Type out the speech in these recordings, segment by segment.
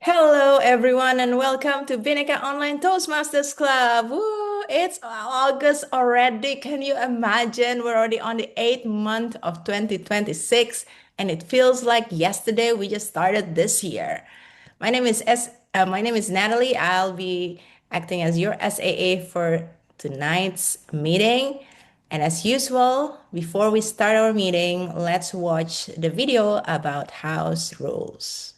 Hello, everyone, and welcome to Bhinneka Online Toastmasters Club. Woo! It's August already. Can you imagine? We're already on the eighth month of 2026, and it feels like yesterday we just started this year. My name is Natalie. I'll be acting as your SAA for tonight's meeting. And as usual, before we start our meeting, let's watch the video about house rules.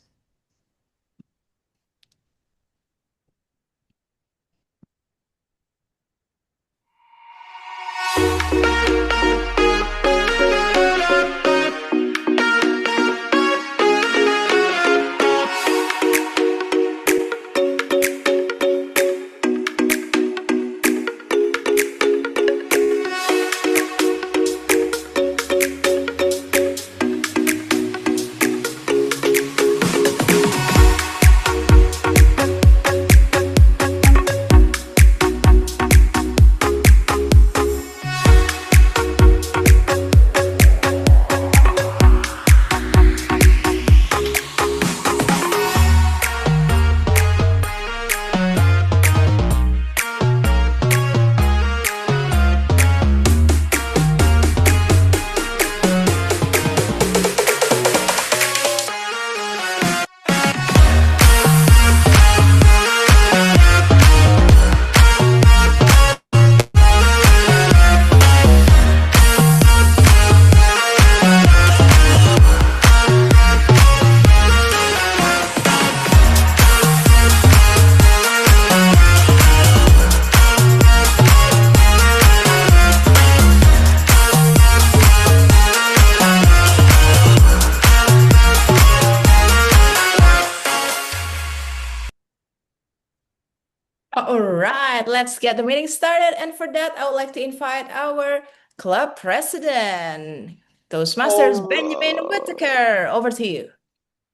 All right, let's get the meeting started. And for that, I would like to invite our club president, Toastmasters Benjamin Oh, Whitaker. Over to you.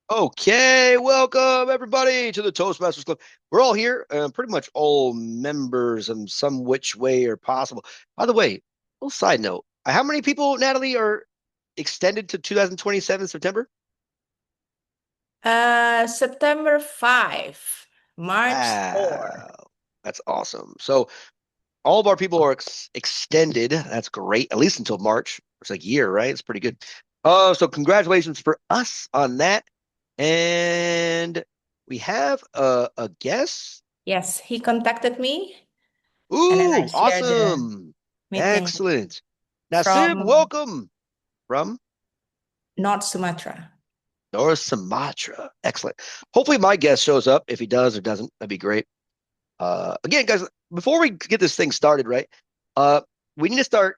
okay. Welcome everybody to the Toastmasters Club. We're all here, pretty much all members in some which way or possible. By the way, little side note: how many people, Natalie, are extended to 2027 September? September 5, March 4. Wow, that's awesome. So all of our people are extended. That's great, at least until March. It's like a year, right? It's pretty good. So congratulations for us on that. And we have a guest. Yes, he contacted me, and then I Ooh, shared the awesome. meeting Excellent. Nasib, from welcome from North Sumatra. North Sumatra. Excellent. Hopefully my guest shows up. If he does or doesn't, that'd be great. Again, guys, before we get this thing started, right? Uh, we need to start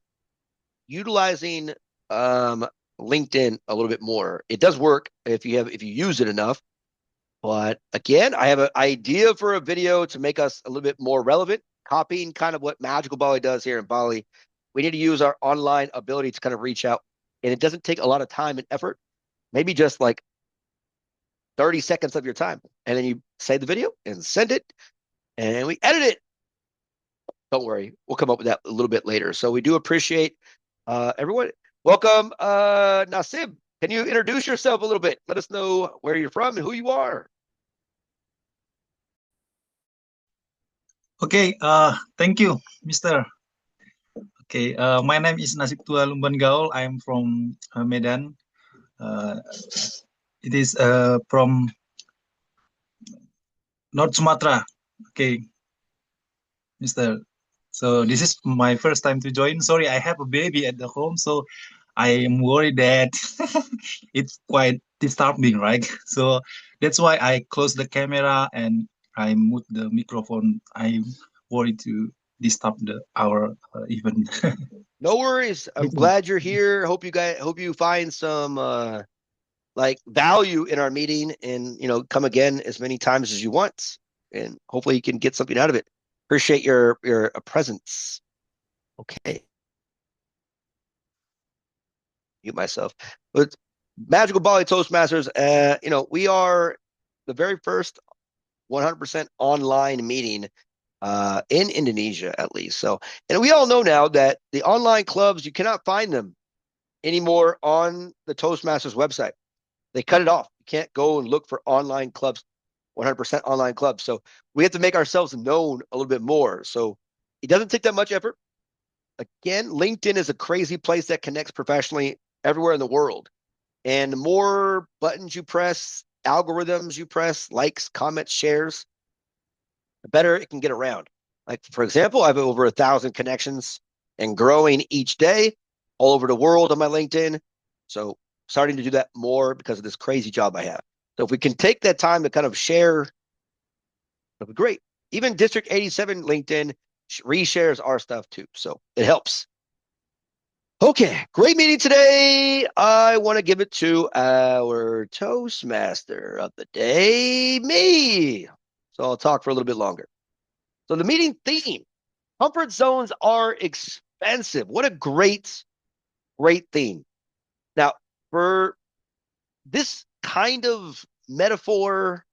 utilizing LinkedIn a little bit more. It does work if you use it enough. But again, I have an idea for a video to make us a little bit more relevant, copying kind of what Magical Bali does here in Bali. We need to use our online ability to kind of reach out, and it doesn't take a lot of time and effort. Maybe just like 30 seconds of your time, and then you save the video and send it, and we edit it. Don't worry, we'll come up with that a little bit later. So we do appreciate everyone. Welcome, Nasib. Can you introduce yourself a little bit? Let us know where you're from and who you are. Okay, thank you, Mr. Okay, my name is Nasib Tua Lumban Gaul. I'm from Medan. Uh, it is from North Sumatra. Okay, Mr. So this is my first time to join. Sorry, I have a baby at the home, so I am worried that it's quite disturbing, right? So that's why I close the camera and I mute the microphone. I'm worried to disturb our event. No worries. I'm glad you're here. Hope you find some like value in our meeting and come again as many times as you want. And hopefully you can get something out of it. Appreciate your presence. Okay. Mute myself. But Magical Bali Toastmasters, we are the very first 100% online meeting in Indonesia, at least. So, and we all know now that the online clubs, you cannot find them anymore on the Toastmasters website. They cut it off. You can't go and look for online clubs 100% online club. So we have to make ourselves known a little bit more. So it doesn't take that much effort. Again, LinkedIn is a crazy place that connects professionally everywhere in the world. And the more buttons you press, algorithms you press, likes, comments, shares, the better it can get around. Like, for example, I have over 1,000 connections and growing each day all over the world on my LinkedIn. So starting to do that more because of this crazy job I have. So if we can take that time to kind of share, that'd be great. Even District 87 LinkedIn reshares our stuff too. So it helps. Okay, great meeting today. I want to give it to our Toastmaster of the day, me. So I'll talk for a little bit longer. So the meeting theme, comfort zones are expensive. What a great, great theme. Now, for this kind of metaphor,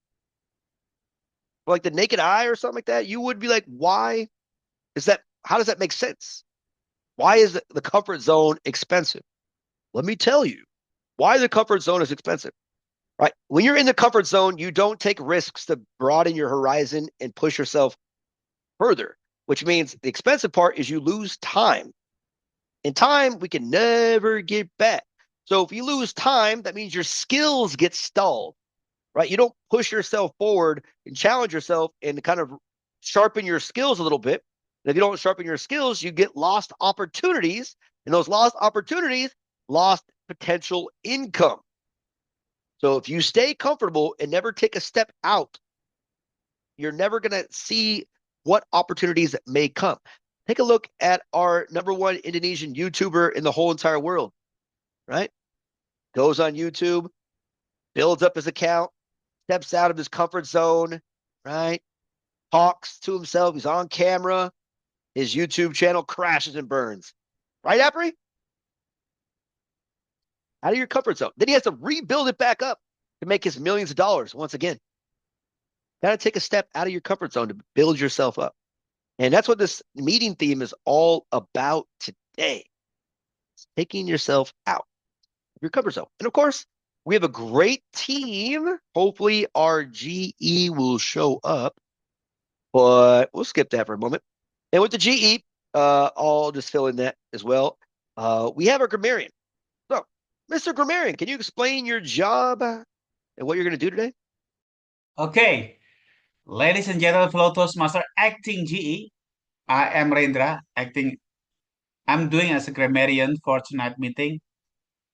like the naked eye or something like that, you would be like, why is that? How does that make sense? Why is the comfort zone expensive? Let me tell you why the comfort zone is expensive, right? When you're in the comfort zone, you don't take risks to broaden your horizon and push yourself further, which means the expensive part is you lose time. And time we can never get back. So if you lose time, that means your skills get stalled, right? You don't push yourself forward and challenge yourself and kind of sharpen your skills a little bit. And if you don't sharpen your skills, you get lost opportunities. And those lost opportunities, lost potential income. So if you stay comfortable and never take a step out, you're never going to see what opportunities may come. Take a look at our #1 Indonesian YouTuber in the whole entire world, right? Goes on YouTube, builds up his account, steps out of his comfort zone, right? Talks to himself. He's on camera. His YouTube channel crashes and burns. Right, Apri? Out of your comfort zone. Then he has to rebuild it back up to make his millions of dollars once again. Got to take a step out of your comfort zone to build yourself up. And that's what this meeting theme is all about today. It's taking yourself out of your comfort zone. And of course, we have a great team. Hopefully our GE will show up, but we'll skip that for a moment. And with the GE, I'll just fill in that as well. We have our grammarian. So, Mr. Grammarian, can you explain your job and what you're going to do today? Okay, ladies and gentlemen, fellow Toastmaster acting GE. I am Rendra, acting. I'm doing as a grammarian for tonight meeting.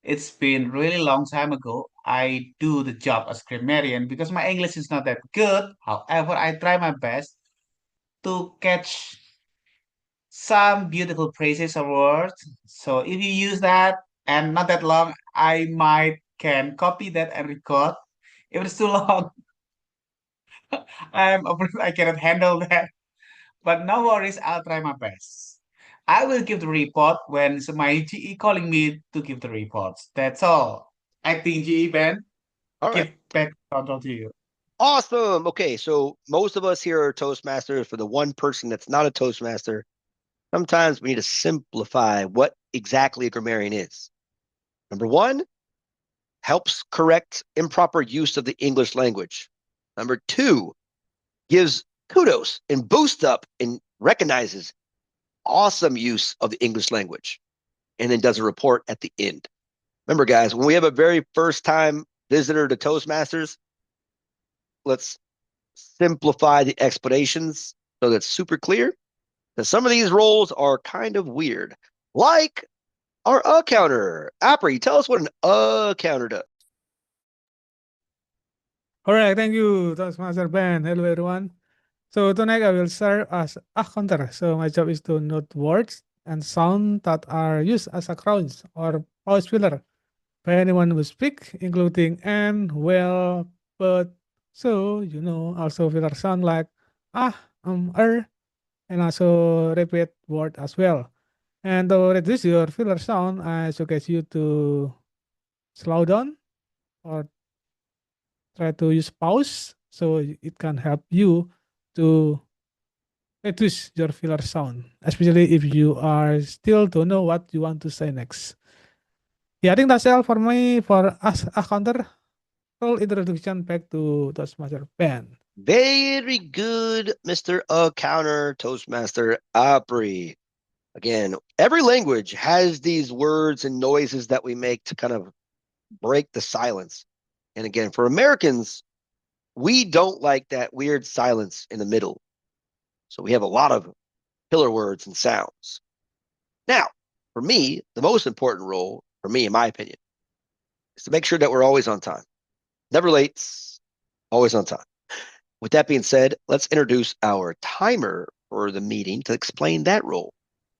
It's been really long time ago. I do the job as grammarian because my English is not that good. However, I try my best to catch some beautiful phrases or words. So if you use that and not that long, I might can copy that and record. If it's too long, I'm afraid I cannot handle that. But no worries, I'll try my best. I will give the report when my GE calling me to give the reports. That's all. Acting GE, Ben. All Give right. back control to you. Awesome. Okay, so most of us here are Toastmasters. For the one person that's not a Toastmaster, sometimes we need to simplify what exactly a grammarian is. #1, helps correct improper use of the English language. #2, gives kudos and boosts up and recognizes awesome use of the English language, and then does a report at the end. Remember, guys, when we have a very first time visitor to Toastmasters, let's simplify the explanations so that's super clear. Because some of these roles are kind of weird, like our counter. Apri, tell us what an counter does. All right, thank you, Toastmaster Ben. Hello, everyone. So tonight I will serve as a counter. So my job is to note words and sound that are used as a crowns or pause filler by anyone who speak, including and, well, but, so, also filler sound like and also repeat word as well. And to reduce your filler sound, I suggest you to slow down or try to use pause so it can help you to reduce your filler sound, especially if you are still don't know what you want to say next. Yeah, I think that's all for me for us a counter full introduction back to Toastmaster Ben. Very good, Mr. Counter Toastmaster Apri. Again, every language has these words and noises that we make to kind of break the silence. And again, for Americans, we don't like that weird silence in the middle. So we have a lot of filler words and sounds. Now, for me, the most important role, for me, in my opinion, is to make sure that we're always on time. Never late, always on time. With that being said, let's introduce our timer for the meeting to explain that role.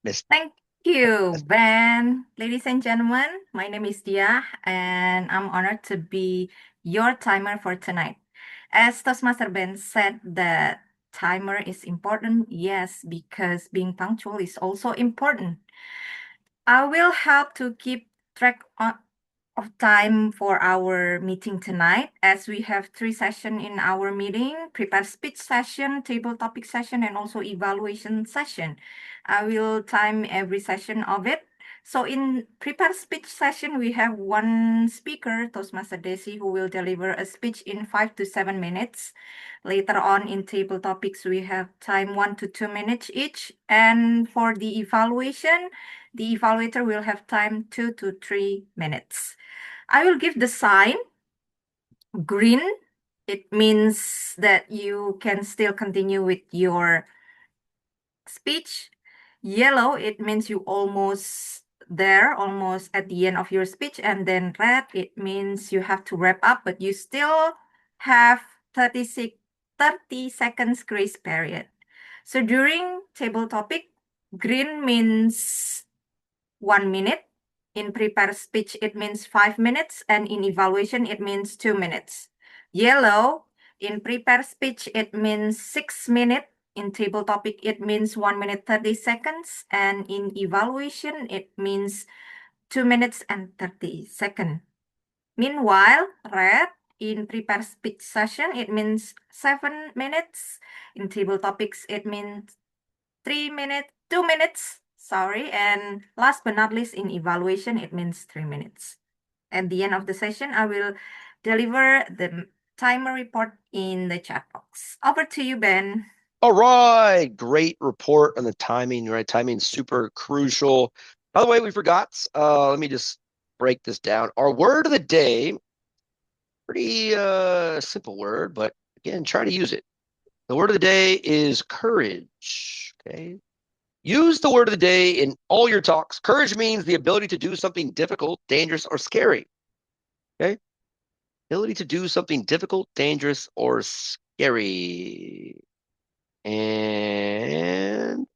Miss. Thank you, Ben. Ladies and gentlemen, my name is Dia, and I'm honored to be your timer for tonight. As Toastmaster Ben said that timer is important, yes, because being punctual is also important. I will help to keep track of time for our meeting tonight, as we have 3 sessions in our meeting: prepare speech session, table topic session, and also evaluation session. I will time every session of it. So in prepare speech session, we have one speaker, Toastmaster Desi, who will deliver a speech in 5 to 7 minutes. Later on in table topics, we have time 1 to 2 minutes each. And for the evaluation, the evaluator will have time 2 to 3 minutes. I will give the sign green. It means that you can still continue with your speech. Yellow, it means you almost there, almost at the end of your speech. And then red, it means you have to wrap up, but you still have 30 seconds grace period. So during table topic, green means 1 minute. In prepare speech, it means 5 minutes. And in evaluation, it means 2 minutes. Yellow, in prepare speech, it means 6 minutes. In table topic, it means 1 minute 30 seconds. And in evaluation, it means 2 minutes and 30 seconds. Meanwhile, red, in prepare speech session, it means 7 minutes. In table topics, it means 2 minutes, sorry. And last but not least, in evaluation, it means 3 minutes. At the end of the session, I will deliver the timer report in the chat box. Over to you, Ben. All right, great report on the timing, right? Timing super crucial. By the way, we forgot. Let me just break this down. Our word of the day, pretty simple word, but again, try to use it. The word of the day is courage. Okay. Use the word of the day in all your talks. Courage means the ability to do something difficult, dangerous, or scary. Okay. Ability to do something difficult, dangerous, or scary. And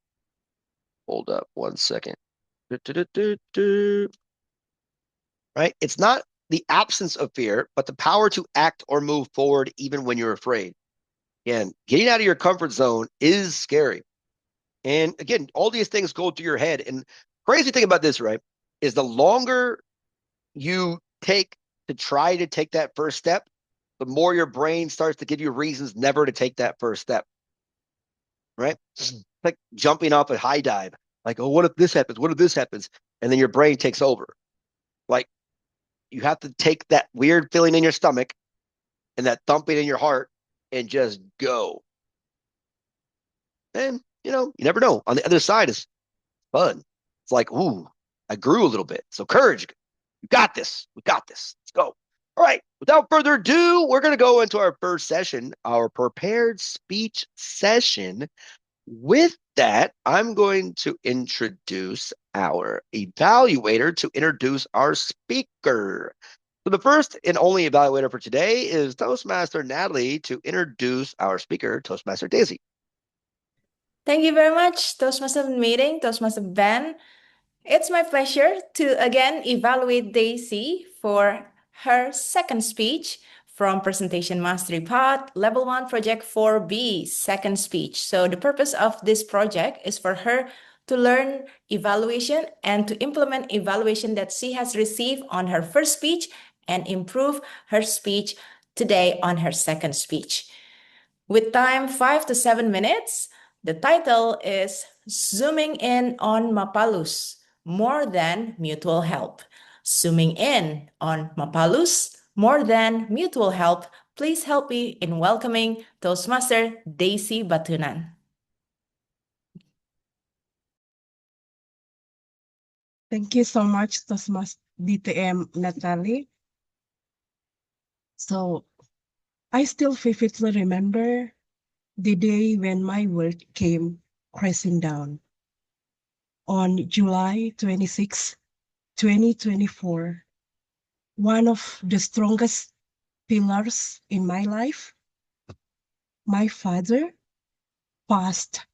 hold up 1 second. Right? It's not the absence of fear, but the power to act or move forward even when you're afraid. Again, getting out of your comfort zone is scary. And again, all these things go through your head. And crazy thing about this, right, is the longer you take to try to take that first step, the more your brain starts to give you reasons never to take that first step. Right? Like jumping off a high dive. Like, oh, what if this happens? What if this happens? And then your brain takes over. Like, you have to take that weird feeling in your stomach and that thumping in your heart and just go. And, you never know. On the other side is fun. It's like, ooh, I grew a little bit. So courage. You got this. We got this. Let's go. All right. Without further ado, we're going to go into our first session, our prepared speech session. With that, I'm going to introduce our evaluator to introduce our speaker. So the first and only evaluator for today is Toastmaster Natalie to introduce our speaker, Toastmaster Daisy. Thank you very much, Toastmaster meeting, Toastmaster Ben. It's my pleasure to again evaluate Daisy for her second speech from Presentation Mastery Pod, Level 1 Project 4B, second speech. So the purpose of this project is for her to learn evaluation and to implement evaluation that she has received on her first speech and improve her speech today on her second speech. With time 5 to 7 minutes, the title is Zooming In on Mapalus, More Than Mutual Help. Zooming in on Mapalus, More than mutual help, please help me in welcoming Toastmaster Daisy Batunan. Thank you so much, Toastmaster DTM Natalie. So I still vividly remember the day when my world came crashing down. On July 26, 2024, one of the strongest pillars in my life, my father passed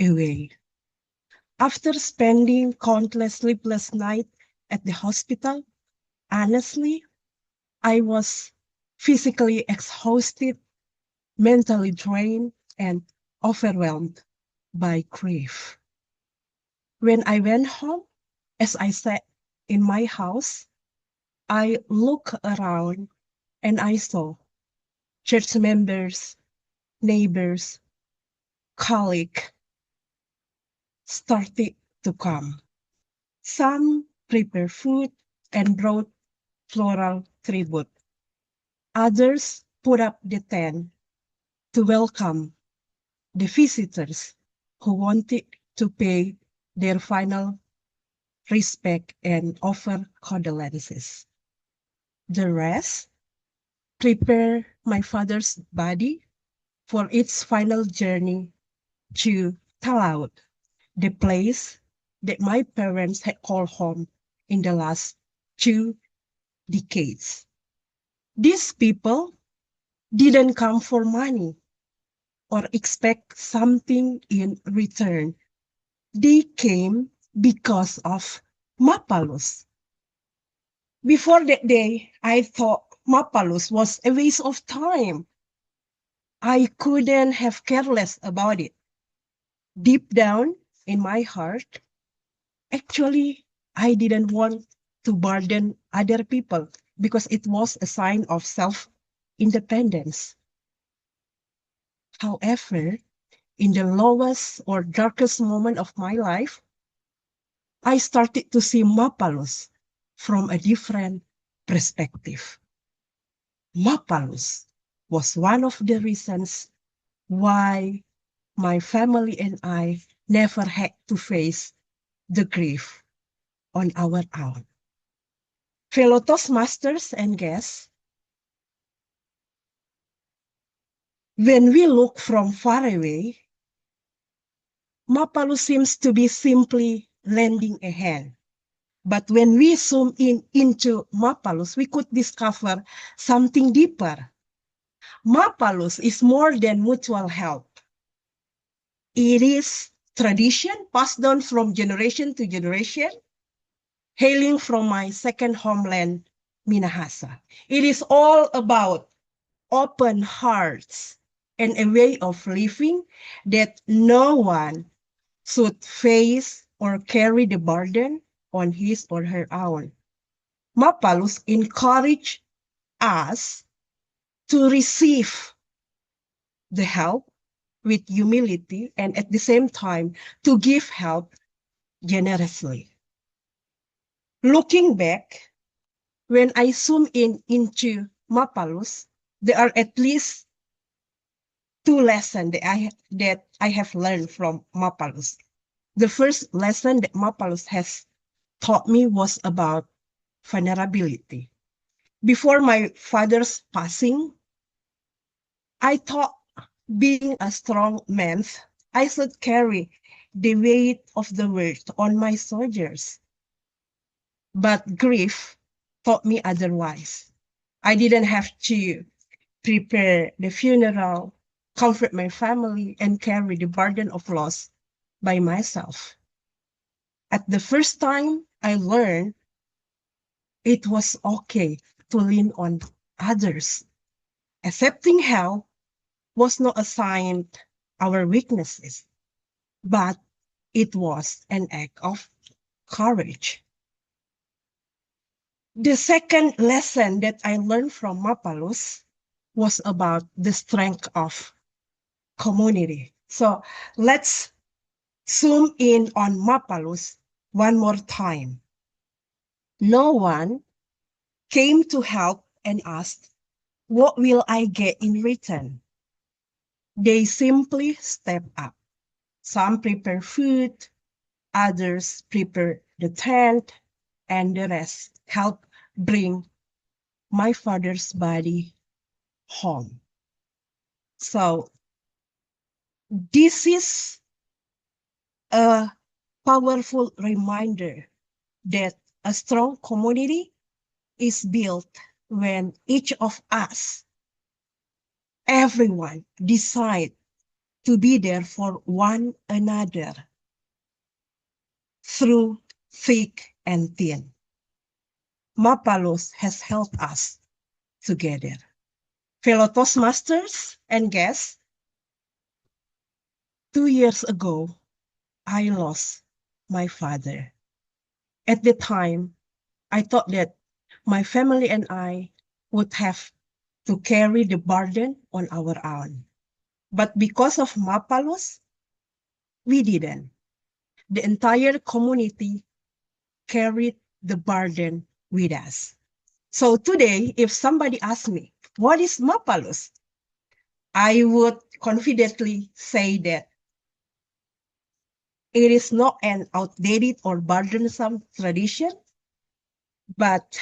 away. After spending countless sleepless nights at the hospital, honestly, I was physically exhausted, mentally drained, and overwhelmed by grief. When I went home, as I sat in my house, I looked around and I saw church members, neighbors, colleagues started to come. Some prepared food and brought floral tribute. Others put up the tent to welcome the visitors who wanted to pay their final respect and offer condolences. The rest prepare my father's body for its final journey to Talaut, the place that my parents had called home in the last 2 decades. These people didn't come for money or expect something in return. They came because of Mapalus. Before that day, I thought Mapalus was a waste of time. I couldn't have cared less about it. Deep down in my heart, actually, I didn't want to burden other people because it was a sign of self-independence. However, in the lowest or darkest moment of my life, I started to see Mapalus from a different perspective. Mapalus was one of the reasons why my family and I never had to face the grief on our own. Fellow Toastmasters and guests, when we look from far away, Mapalus seems to be simply lending a hand. But when we zoom in into Mapalus, we could discover something deeper. Mapalus is more than mutual help. It is tradition passed down from generation to generation, hailing from my second homeland, Minahasa. It is all about open hearts and a way of living that no one should face or carry the burden on his or her own. Mapalus encourage us to receive the help with humility and at the same time to give help generously. Looking back, when I zoom in into Mapalus, there are at least 2 lessons that I have learned from Mapalus. The first lesson that Mapalus has taught me was about vulnerability. Before my father's passing, I thought being a strong man, I should carry the weight of the world on my shoulders. But grief taught me otherwise. I didn't have to prepare the funeral, comfort my family, and carry the burden of loss by myself. At the first time, I learned it was okay to lean on others. Accepting help was not a sign of our weaknesses, but it was an act of courage. The second lesson that I learned from Mapalus was about the strength of community. So let's zoom in on Mapalus one more time. No one came to help and asked, "What will I get in return?" They simply step up. Some prepare food, others prepare the tent, and the rest help bring my father's body home. So this is a powerful reminder that a strong community is built when each of us, everyone, decide to be there for one another through thick and thin. Mapalus has helped us together. Fellow Toastmasters and guests, 2 years ago, I lost my father. At the time, I thought that my family and I would have to carry the burden on our own. But because of Mapalus, we didn't. The entire community carried the burden with us. So today, if somebody asks me, what is Mapalus? I would confidently say that it is not an outdated or burdensome tradition, but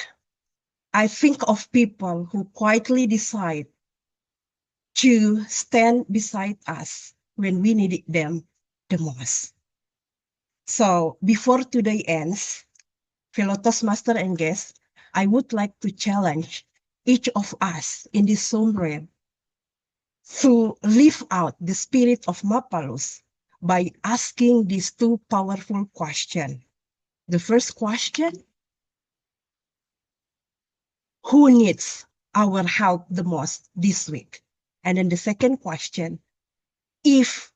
I think of people who quietly decide to stand beside us when we needed them the most. So before today ends, fellow Toastmaster and guests, I would like to challenge each of us in this Zoom room to live out the spirit of Mapalus by asking these two powerful questions. The first question, who needs our help the most this week? And then the second question, if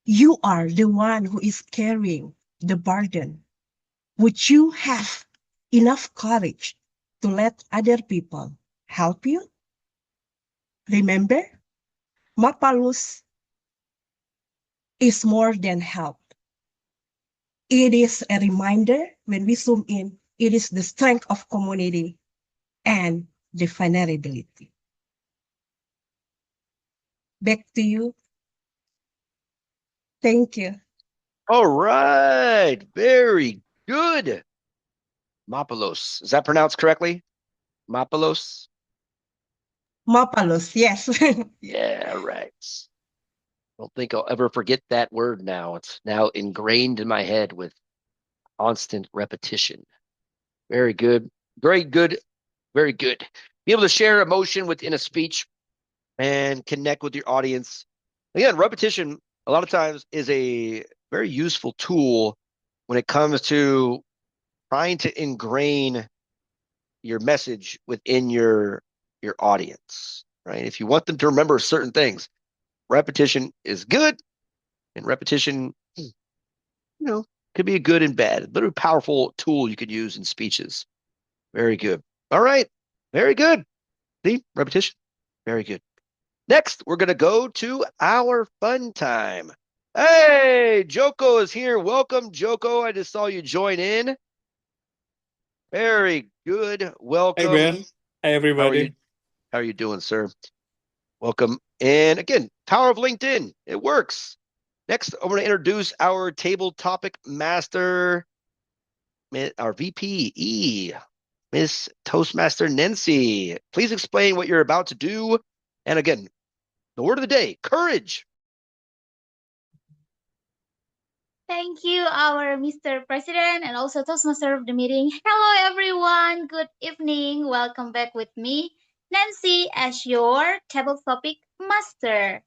you are the one who is carrying the burden, would you have enough courage to let other people help you? Remember, Mapalus is more than help. It is a reminder when we zoom in, it is the strength of community and the vulnerability. Back to you. Thank you. All right. Very good. Mapalos. Is that pronounced correctly? Mapalos? Mapalus, yes. Yeah, right. Don't think I'll ever forget that word now. It's now ingrained in my head with constant repetition. Very good. Very good. Very good. Be able to share emotion within a speech and connect with your audience. Again, repetition, a lot of times, is a very useful tool when it comes to trying to ingrain your message within your audience, right? If you want them to remember certain things, repetition is good, and repetition, could be a good and bad, but a powerful tool you could use in speeches. Very good. All right. Very good. See, repetition. Very good. Next, we're going to go to our fun time. Hey, Joko is here. Welcome, Joko. I just saw you join in. Very good. Welcome. Hey, Ben. Hey, everybody. How are you doing, sir? Welcome. And again, power of LinkedIn. It works. Next, I'm going to introduce our table topic master, our VPE, Miss Toastmaster Nancy. Please explain what you're about to do. And again, the word of the day, courage. Thank you, our Mr. President and also Toastmaster of the meeting. Hello, everyone. Good evening. Welcome back with me, Nancy, as your table topic master.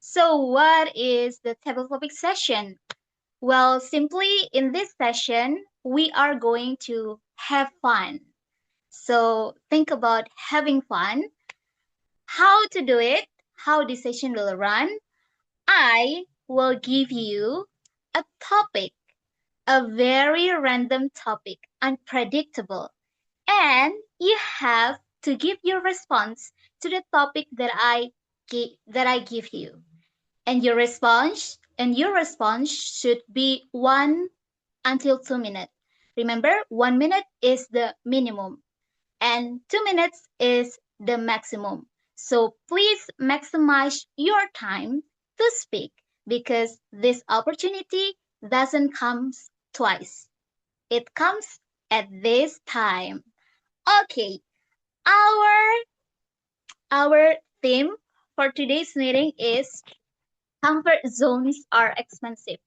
So, what is the table topic session? Well, simply in this session, we are going to have fun. So, think about having fun, how to do it, how the session will run. I will give you a topic, a very random topic, unpredictable. And you have to give your response to the topic that I give you. And your response should be 1 until 2 minutes. Remember, 1 minute is the minimum and 2 minutes is the maximum. So please maximize your time to speak because this opportunity doesn't come twice. It comes at this time. Okay, our our theme for today's meeting is comfort zones are expensive.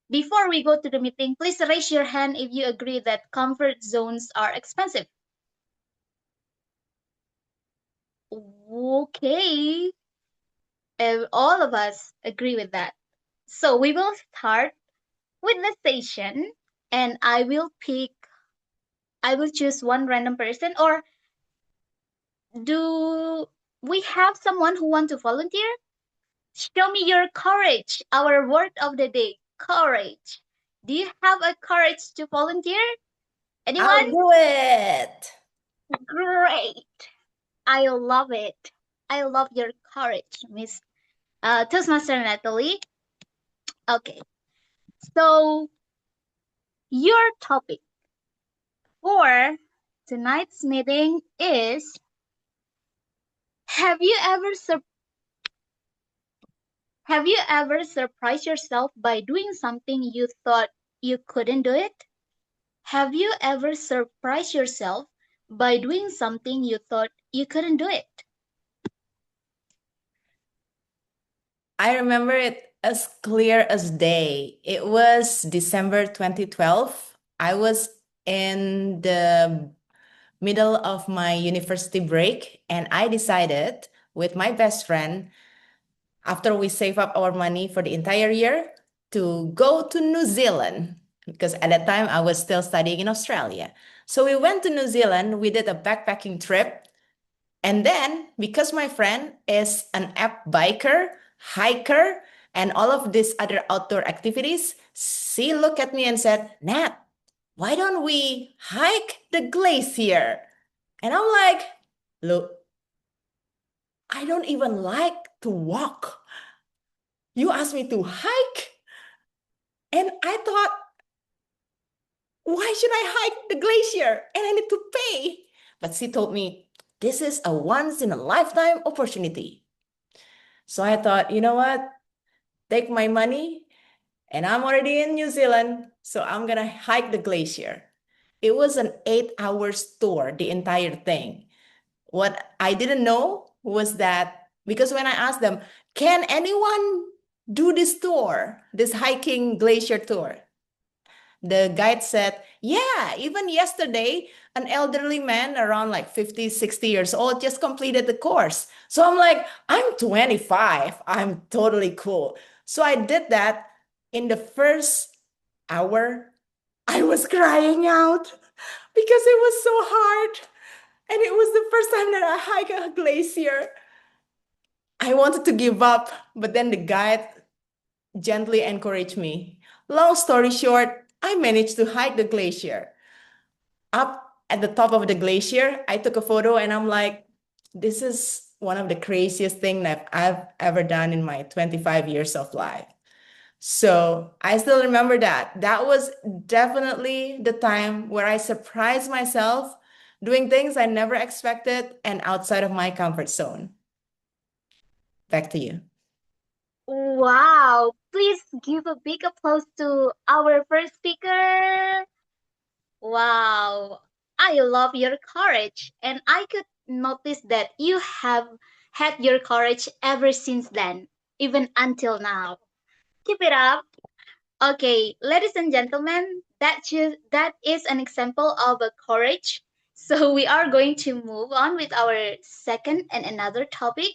Before we go to the meeting, please raise your hand if you agree that comfort zones are expensive. Okay, all of us agree with that. So we will start with the session and I will choose one random person, or do we have someone who want to volunteer? Show me your courage. Our word of the day, courage. Do you have a courage to volunteer? Anyone? I'll do it. Great. I love it. I love your courage, Miss Toastmaster Natalie. Okay. So your topic for tonight's meeting is, have you ever surprised yourself by doing something you thought you couldn't do it? Have you ever surprised yourself by doing something you thought you couldn't do it? I remember it as clear as day. It was December 2012. I was in the middle of my university break, and I decided with my best friend, after we save up our money for the entire year, to go to New Zealand, because at that time I was still studying in Australia. So we went to New Zealand, we did a backpacking trip. And then, because my friend is an app biker, hiker, and all of these other outdoor activities, she looked at me and said, Nat, why don't we hike the glacier? And I'm like, look, I don't even like to walk. You asked me to hike? And I thought, why should I hike the glacier? And I need to pay. But she told me, this is a once in a lifetime opportunity. So I thought, you know what? Take my money, and I'm already in New Zealand, so I'm gonna hike the glacier. It was an 8 hour tour, the entire thing. What I didn't know was that, because when I asked them, can anyone do this tour, this hiking glacier tour? The guide said, yeah, even yesterday, an elderly man around like 50, 60 years old just completed the course. So I'm like, I'm 25. I'm totally cool. So I did that. In the first hour, I was crying out because it was so hard. And it was the first time that I hiked a glacier. I wanted to give up, but then the guide gently encouraged me. Long story short, I managed to hike the glacier. Up at the top of the glacier, I took a photo and I'm like, this is one of the craziest things that I've ever done in my 25 years of life. So I still remember that. That was definitely the time where I surprised myself doing things I never expected and outside of my comfort zone. Back to you. Wow, please give a big applause to our first speaker. Wow, I love your courage, and I could notice that you have had your courage ever since then, even until now. Keep it up. Okay, ladies and gentlemen, that is an example of a courage. So we are going to move on with our second and another topic.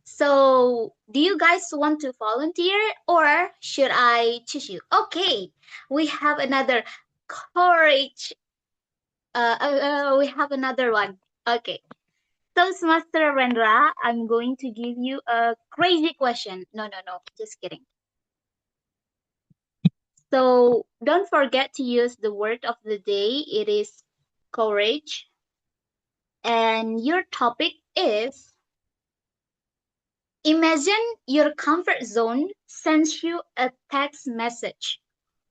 So do you guys want to volunteer or should I choose you? Okay, we have another courage. We have another one. Okay. Toastmaster Rendra, I'm going to give you a crazy question. No, just kidding. So don't forget to use the word of the day. It is courage. And your topic is, imagine your comfort zone sends you a text message.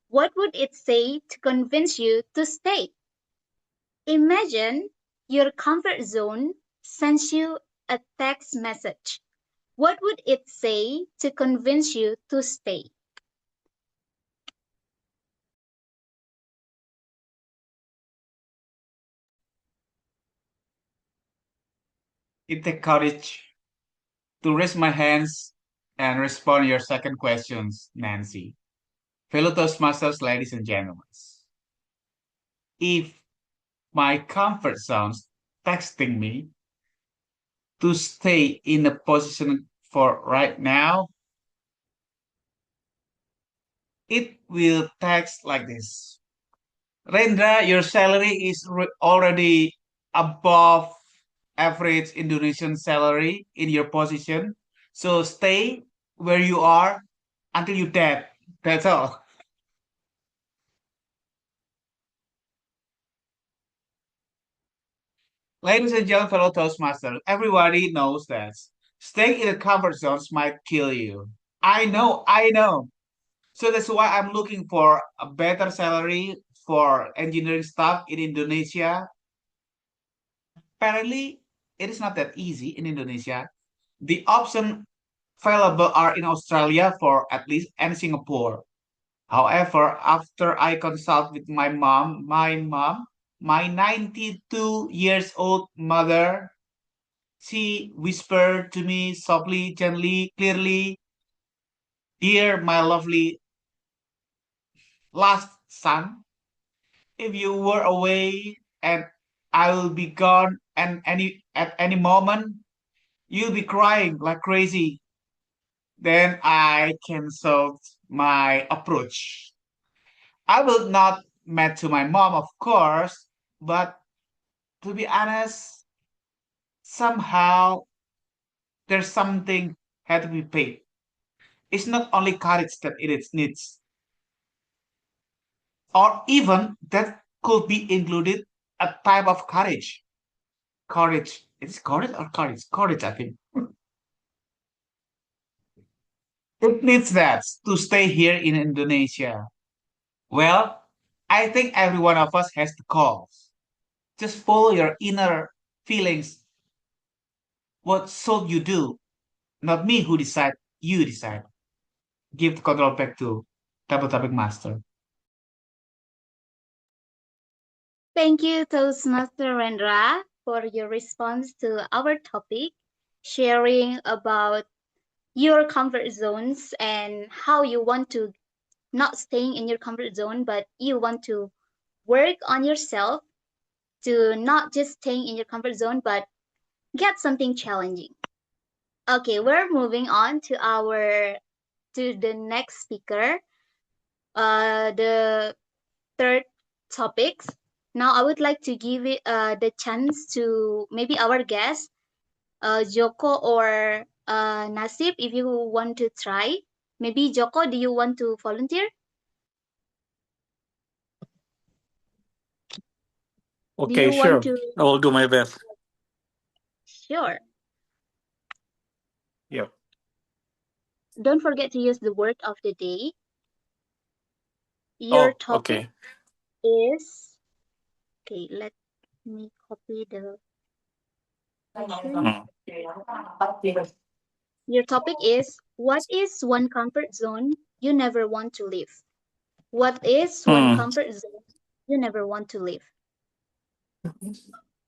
What would it say to convince you to stay? Imagine your comfort zone sends you a text message, what would it say to convince you to stay? It takes courage to raise my hands and respond your second questions, Nancy. Fellow Toastmasters, ladies and gentlemen, if my comfort zone's texting me to stay in a position for right now, it will text like this. Rendra, your salary is already above average Indonesian salary in your position. So stay where you are until you dead. That's all. Ladies and gentlemen, fellow Toastmasters, everybody knows that staying in the comfort zones might kill you. I know. So that's why I'm looking for a better salary for engineering staff in Indonesia. Apparently, it is not that easy in Indonesia. The options available are in Australia for at least and Singapore. However, after I consult with my 92 years old mother, she whispered to me softly, gently, clearly, "Dear my lovely last son, if you were away and I will be gone and at any moment, you'll be crying like crazy." Then I canceled my approach. I will not mad to my mom, of course, but to be honest, somehow there's something had to be paid. It's not only courage that it needs, or even that could be included a type of courage. Courage. It's courage or courage? Courage, I think. It needs that to stay here in Indonesia. Well, I think every one of us has the cause. Just follow your inner feelings. What should you do? Not me who decide, you decide. Give the control back to Double Topic Master. Thank you, Toastmaster Rendra, for your response to our topic, sharing about your comfort zones and how you want to not staying in your comfort zone, but you want to work on yourself to not just staying in your comfort zone, but get something challenging. Okay, we're moving on to the next speaker. The third topics. Now I would like to give it the chance to maybe our guest, Joko or Nasib, if you want to try. Maybe Joko, do you want to volunteer? Do Okay, you want sure. to? I will do my best. Sure. Yep. Don't forget to use the word of the day. Your Oh, topic okay. is okay. Let me copy the question. Mm. Your topic is what is one comfort zone you never want to leave? What is one Mm. comfort zone you never want to leave?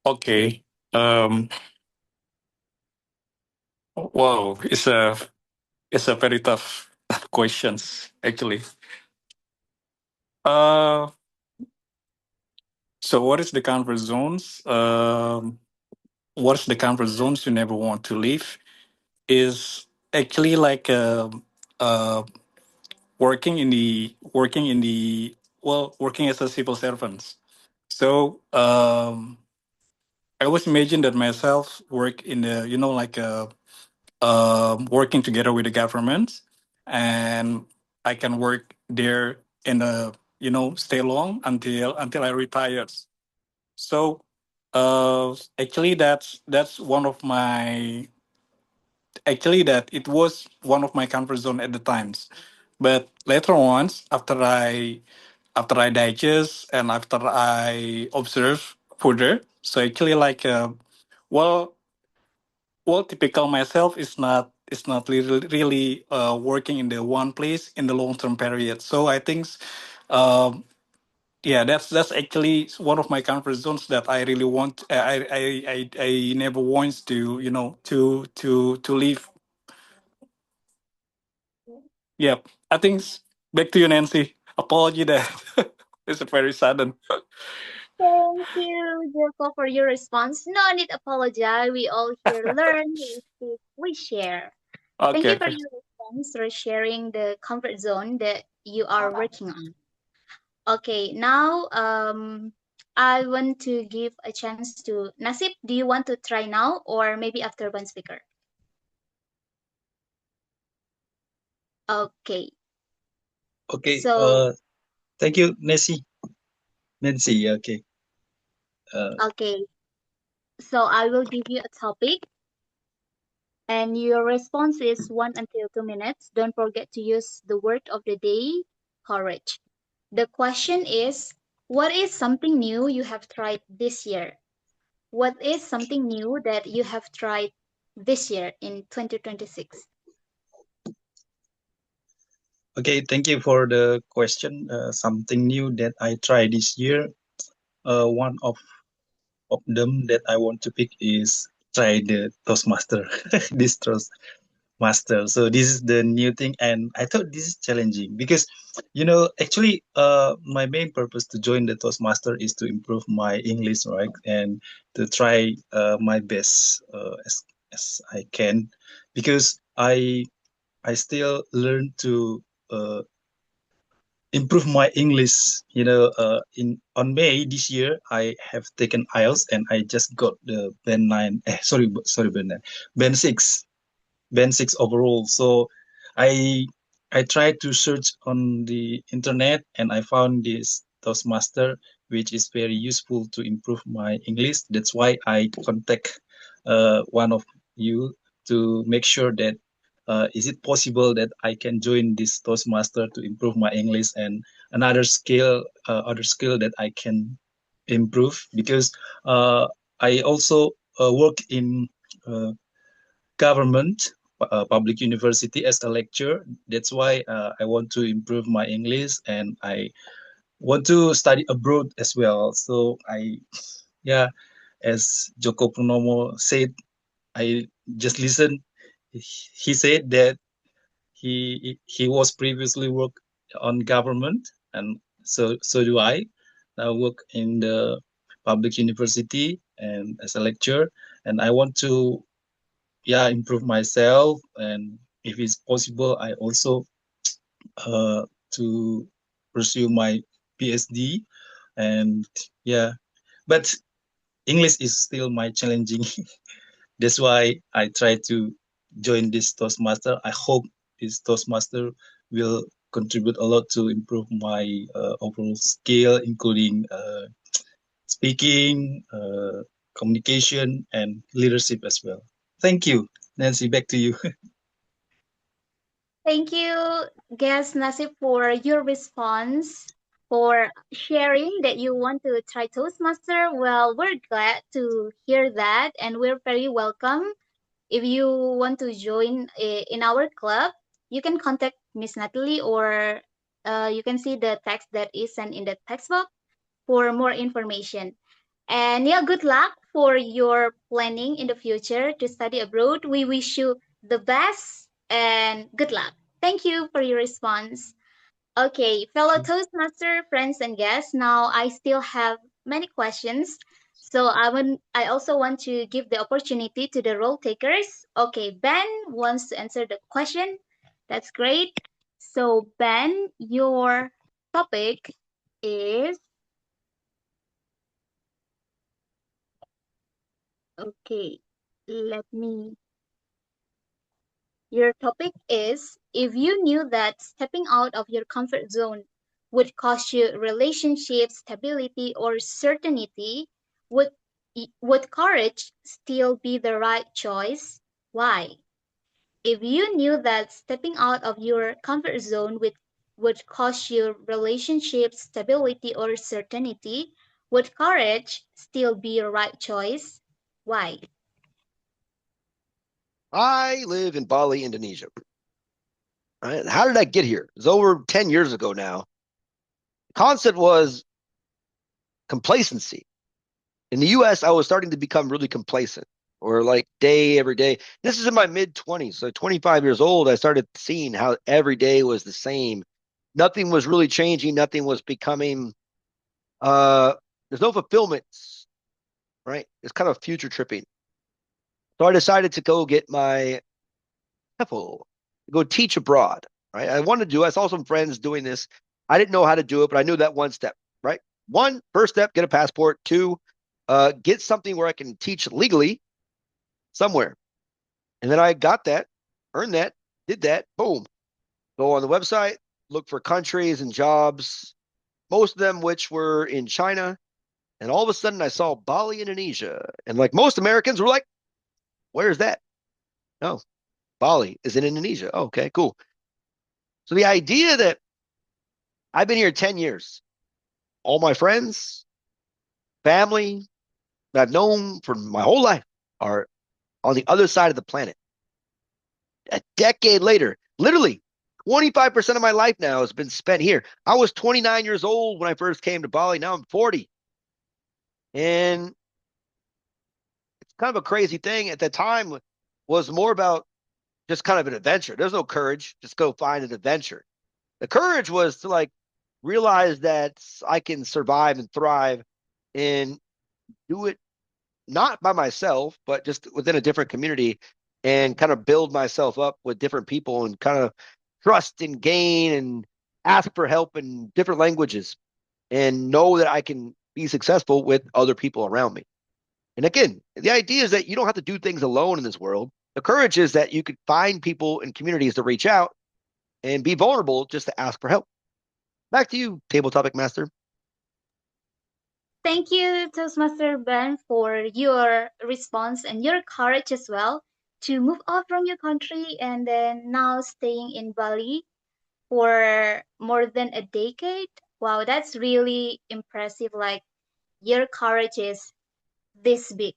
Okay. Um. Wow. It's a very tough questions actually. Uh. So what is the comfort zones? What's the comfort zones you never want to leave? Is actually like uh working as a civil servant. So I always imagine that myself work in the like working together with the government, and I can work there in a stay long until I retire. So actually that's one of my actually that it was one of my comfort zone at the times, but later on after I digest and after I observe further, so actually like well well, typical myself is not really working in the one place in the long term period. So I think, um, yeah, that's actually one of my comfort zones that I really want. I never wants to to leave. Yep. I think back to you, Nancy. Apology that it's a very sudden. Thank you, Joko, for your response. No need apologize. We all here learn, we speak, we share. Thank Okay, you for okay. your response, for sharing the comfort zone that you are working on. Okay, now I want to give a chance to Nasib. Do you want to try now or maybe after one speaker? Okay, Okay. so Thank you, Nancy. Nancy. Okay. okay, so I will give you a topic and your response is 1 until 2 minutes. Don't forget to use the word of the day, courage. The question is, what is something new you have tried this year? What is something new that you have tried this year in 2026? Okay. Thank you for the question. Something new that I tried this year. One of them that I want to pick is try the Toastmaster. This Toastmaster. So this is the new thing, and I thought this is challenging because, actually, my main purpose to join the Toastmaster is to improve my English, right, and to try my best as I can, because I still learn to improve my English. In on May this year, I have taken IELTS and I just got the band nine. Sorry, band nine, band six, band six overall. So I I tried to search on the internet and I found this Toastmaster, which is very useful to improve my English. That's why I contact one of you to make sure that is it possible that I can join this Toastmaster to improve my English, and another other skill that I can improve, because I also work in uh, government, public university as a lecturer. That's why I want to improve my English and I want to study abroad as well. So yeah, as Joko Purnomo said, I just listened. He said that he was previously worked on government, and so do I. I work in the public university and as a lecturer, and I want to, yeah, improve myself, and if it's possible I also uh to pursue my PhD. And yeah, but English is still my challenging. That's why I try to join this Toastmaster. I hope this Toastmaster will contribute a lot to improve my overall skill, including speaking, communication, and leadership as well. Thank you, Nancy. Back to you. Thank you, guest Nasib, for your response, for sharing that you want to try Toastmaster. Well, we're glad to hear that, and we're very welcome. If you want to join in our club, you can contact Miss Natalie, or you can see the text that is sent in the text box for more information. And yeah, good luck for your planning in the future to study abroad. We wish you the best and good luck. Thank you for your response. Okay, fellow Toastmaster friends and guests, now I still have many questions. So I also want to give the opportunity to the role takers. Okay, Ben wants to answer the question. That's great. So Ben, your topic is okay. Let me Your topic is, if you knew that stepping out of your comfort zone would cost you relationship stability or certainty, would would courage still be the right choice? Why? If you knew that stepping out of your comfort zone would cost you relationship stability or certainty, would courage still be your right choice? Why? I live in Bali, Indonesia. Right? How did I get here? It's over 10 years ago now. The concept was complacency. In the US, I was starting to become really complacent or like day every day. This is in my mid 20s. So 25 years old, I started seeing how every day was the same. Nothing was really changing. Nothing was becoming, uh, there's no fulfillment, right? It's kind of future tripping. So I decided to go get my TEFL, go teach abroad, right? I wanted to do, I saw some friends doing this. I didn't know how to do it, but I knew that one step, right? One, first step, get a passport. Two, get something where I can teach legally somewhere. And then I got that, earned that, did that, boom. Go on the website, look for countries and jobs, most of them which were in China. And all of a sudden I saw Bali, Indonesia. And like most Americans were like, where's that? No, Bali is in Indonesia. Oh, okay, cool. So the idea that I've been here 10 years, all my friends, family that I've known for my whole life are on the other side of the planet. A decade later, literally 25% of my life now has been spent here. I was 29 years old when I first came to Bali. Now I'm 40. And it's kind of a crazy thing. At the time was more about just kind of an adventure. There's no courage. Just go find an adventure. The courage was to like realize that I can survive and thrive and do it not by myself, but just within a different community and kind of build myself up with different people and kind of trust and gain and ask for help in different languages and know that I can be successful with other people around me. And again, the idea is that you don't have to do things alone in this world. The courage is that you could find people and communities to reach out and be vulnerable just to ask for help. Back to you, Table Topic Master. Thank you, Toastmaster Ben, for your response and your courage as well to move out from your country and then now staying in Bali for more than a decade. Wow, that's really impressive. Like, your courage is this big.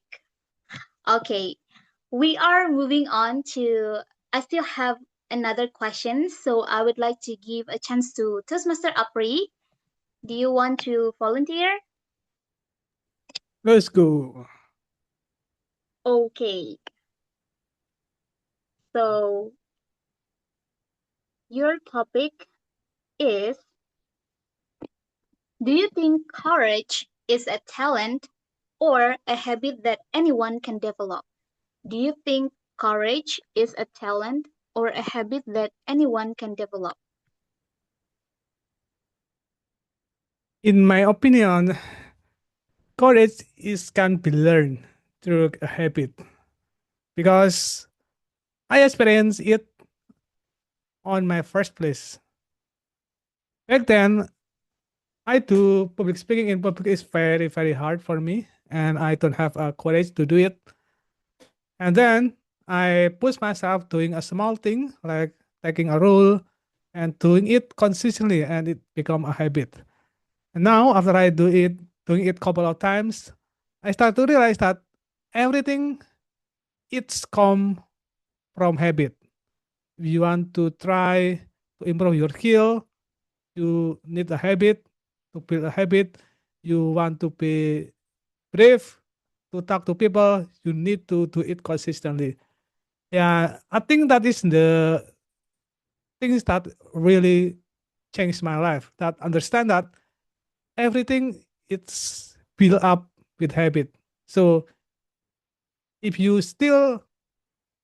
Okay, we are moving on to, I still have another question, so I would like to give a chance to Toastmaster Apri. Do you want to volunteer? Let's go. Okay, so your topic is, do you think courage is a talent or a habit that anyone can develop? Do you think courage is a talent or a habit that anyone can develop? In my opinion, courage is can be learned through a habit because I experienced it on my first place. Back then, I do public speaking in public is very, very hard for me, and I don't have courage to do it. And then I push myself doing a small thing like taking a role and doing it consistently, and it become a habit. And now after I doing it couple of times, I start to realize that everything it's come from habit. If you want to try to improve your skill, you need a habit to build a habit. You want to be brave to talk to people, you need to do it consistently. Yeah, I think that is the things that really changed my life. That understand that everything it's built up with habit. So if you still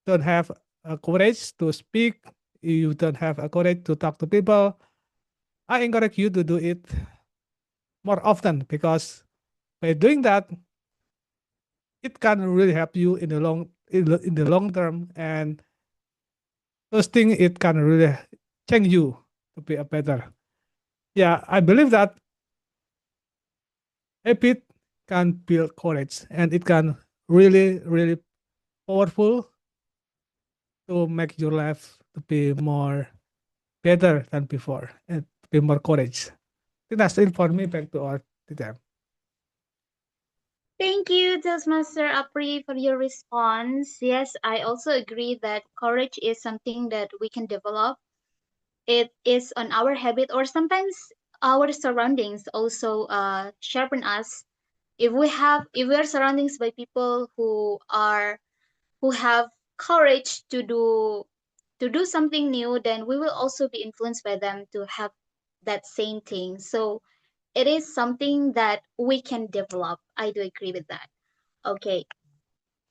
don't have a courage to speak, you don't have a courage to talk to people, I encourage you to do it more often because by doing that, it can really help you in the in the long term, and those things it can really change you to be a better. Yeah, I believe that habit can build courage and it can really, really powerful to make your life to be more better than before and be more courage. I think that's it for me. Back to our to them. Thank you, Toastmaster Apri, for your response. Yes, I also agree that courage is something that we can develop. It is on our habit, or sometimes our surroundings also sharpen us. If we are surroundings by people who have courage to do something new, then we will also be influenced by them to have that same thing. So it is something that we can develop. I do agree with that. Okay.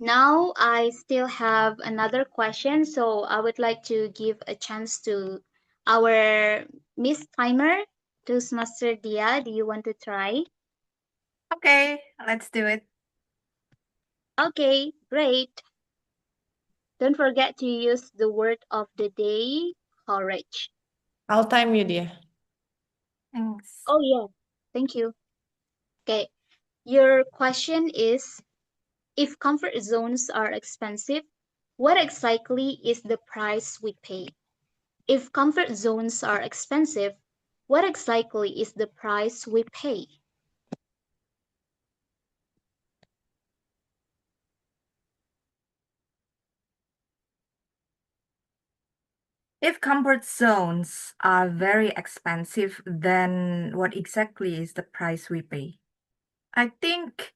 Now I still have another question, so I would like to give a chance to our Miss Timer, Toastmaster Dia. Do you want to try? Okay, let's do it. Okay, great. Don't forget to use the word of the day, courage. I'll time you, dear. Thanks. Oh yeah, thank you. Okay, your question is, if comfort zones are expensive, what exactly is the price we pay? If comfort zones are expensive, what exactly is the price we pay? If comfort zones are very expensive, then what exactly is the price we pay? I think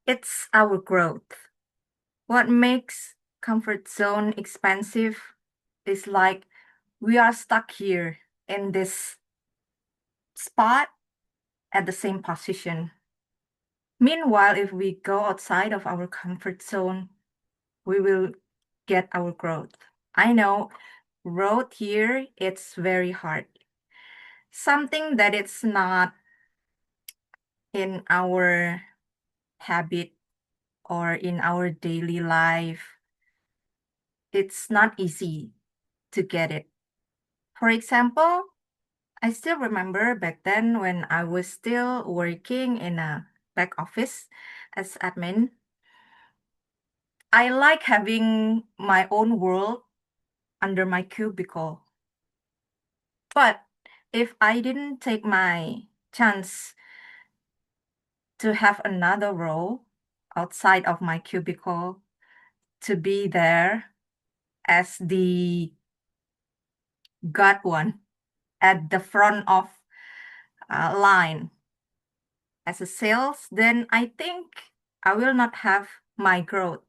it's our growth. What makes comfort zone expensive is like we are stuck here in this spot at the same position. Meanwhile, if we go outside of our comfort zone, we will get our growth. I know growth here it's very hard. Something that it's not in our habit or in our daily life. It's not easy to get it. For example, I still remember back then when I was still working in a back office as admin. I like having my own world under my cubicle. But if I didn't take my chance to have another role outside of my cubicle, to be there as the God one at the front of line as a sales, then I think I will not have my growth.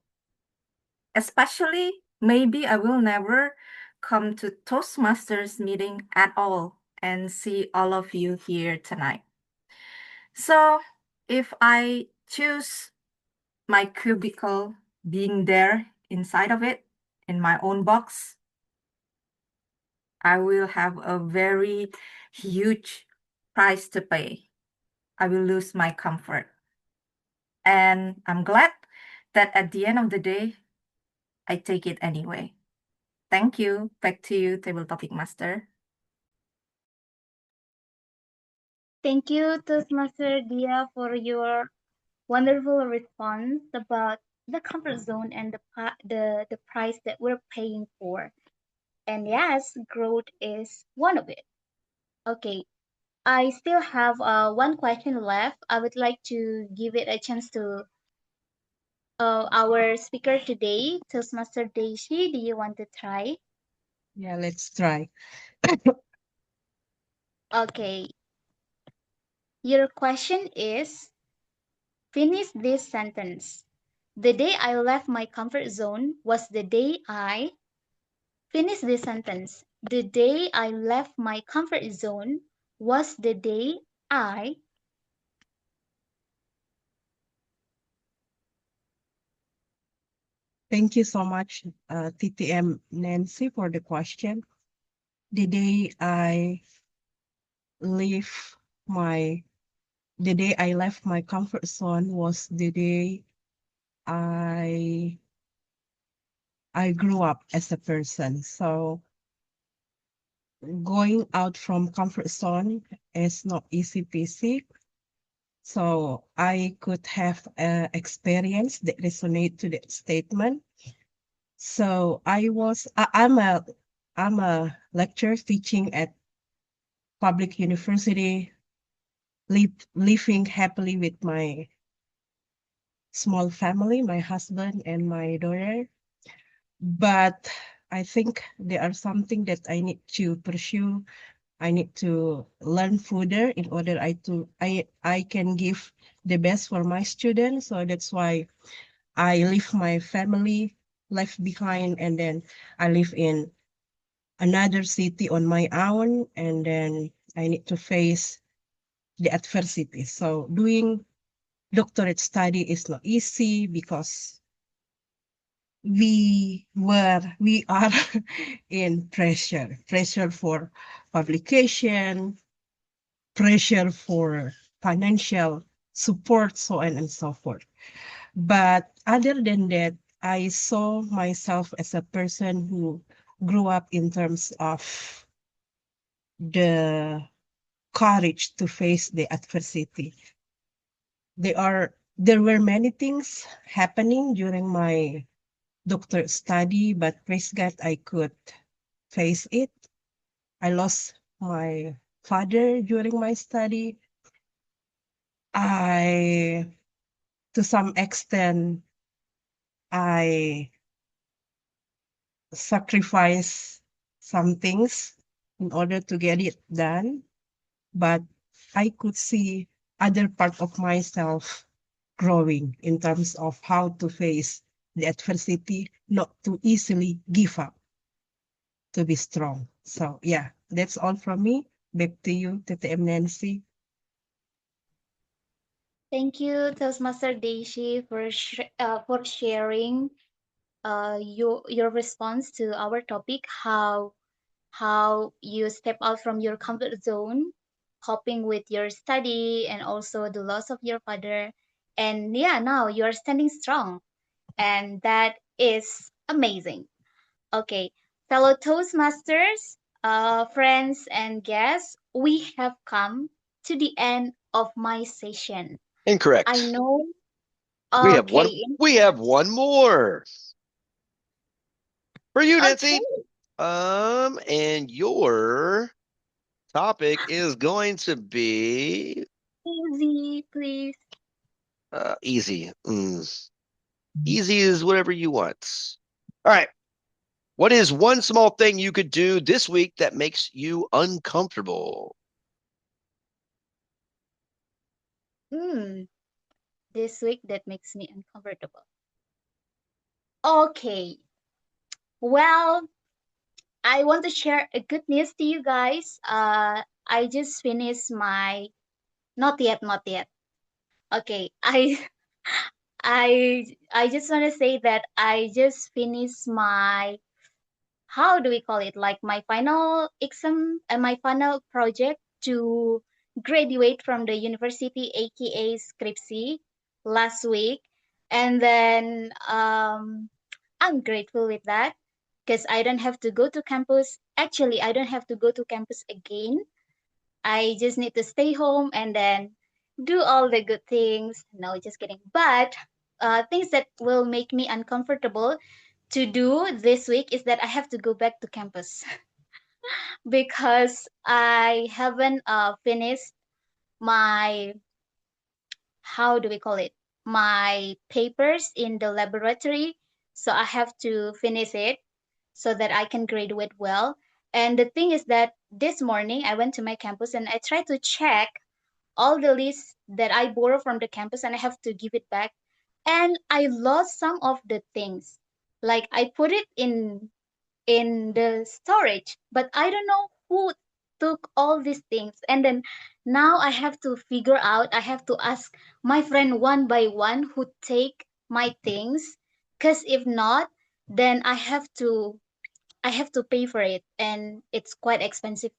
Especially, maybe I will never come to Toastmasters meeting at all and see all of you here tonight. So, if I choose my cubicle being there inside of it in my own box, I will have a very huge price to pay. I will lose my comfort. And I'm glad that at the end of the day, I take it anyway. Thank you. Back to you, Table Topic Master. Thank you, Toastmaster Dia, for your wonderful response about the comfort zone and the price that we're paying for. And yes, growth is one of it. Okay, I still have one question left. I would like to give it a chance to our speaker today, Toastmaster Deishi. Do you want to try? Yeah, let's try. Okay, your question is, finish this sentence. The day I left my comfort zone was the day I finish this sentence. The day I left my comfort zone was the day I Thank you so much, TTM Nancy, for the question. The day I leave my the day I left my comfort zone was the day I grew up as a person. So going out from comfort zone is not easy peasy. So I could have experience that resonate to that statement. So I'm a lecturer teaching at public university, living happily with my small family, my husband and my daughter. But I think there are something that I need to pursue. I need to learn further in order I can give the best for my students. So that's why I leave my family left behind, and then I live in another city on my own, and then I need to face the adversity. So doing doctorate study is not easy because we are in pressure for publication, pressure for financial support, so on and so forth. But other than that, I saw myself as a person who grew up in terms of the courage to face the adversity. There were many things happening during my doctorate study, but praise God, I could face it. I lost my father during my study. I, to some extent, I sacrifice some things in order to get it done, but I could see other part of myself growing in terms of how to face the adversity, not to easily give up, to be strong. So yeah, that's all from me. Back to you, TTM Nancy. Thank you, Toastmaster Deishi, for sharing your response to our topic, how you step out from your comfort zone, coping with your study and also the loss of your father. And yeah, now you're standing strong, and that is amazing. Okay, fellow Toastmasters, friends, and guests, we have come to the end of my session. I Incorrect. know. We have one. Okay. We have one more for you, Nancy. Okay. And your topic is going to be Easy, please. easy. Easy is whatever you want. All right. What is one small thing you could do this week that makes you uncomfortable? Hmm. This week that makes me uncomfortable. Okay. Well, I want to share a good news to you guys. I just finished my not yet, not yet. Okay. I just want to say that I just finished my, how do we call it, like my final exam and my final project to graduate from the university, aka scripsi, last week. And then I'm grateful with that because I don't have to go to campus. Actually, I don't have to go to campus again. I just need to stay home and then do all the good things. No, just kidding. But things that will make me uncomfortable to do this week is that I have to go back to campus because I haven't finished my, how do we call it, my papers in the laboratory. So I have to finish it so that I can graduate well. And the thing is that this morning I went to my campus and I tried to check all the lists that I borrow from the campus and I have to give it back. And I lost some of the things. Like I put it in the storage, but I don't know who took all these things. And then now I have to figure out, I have to ask my friend one by one who take my things. Cause if not, then I have to pay for it, and it's quite expensive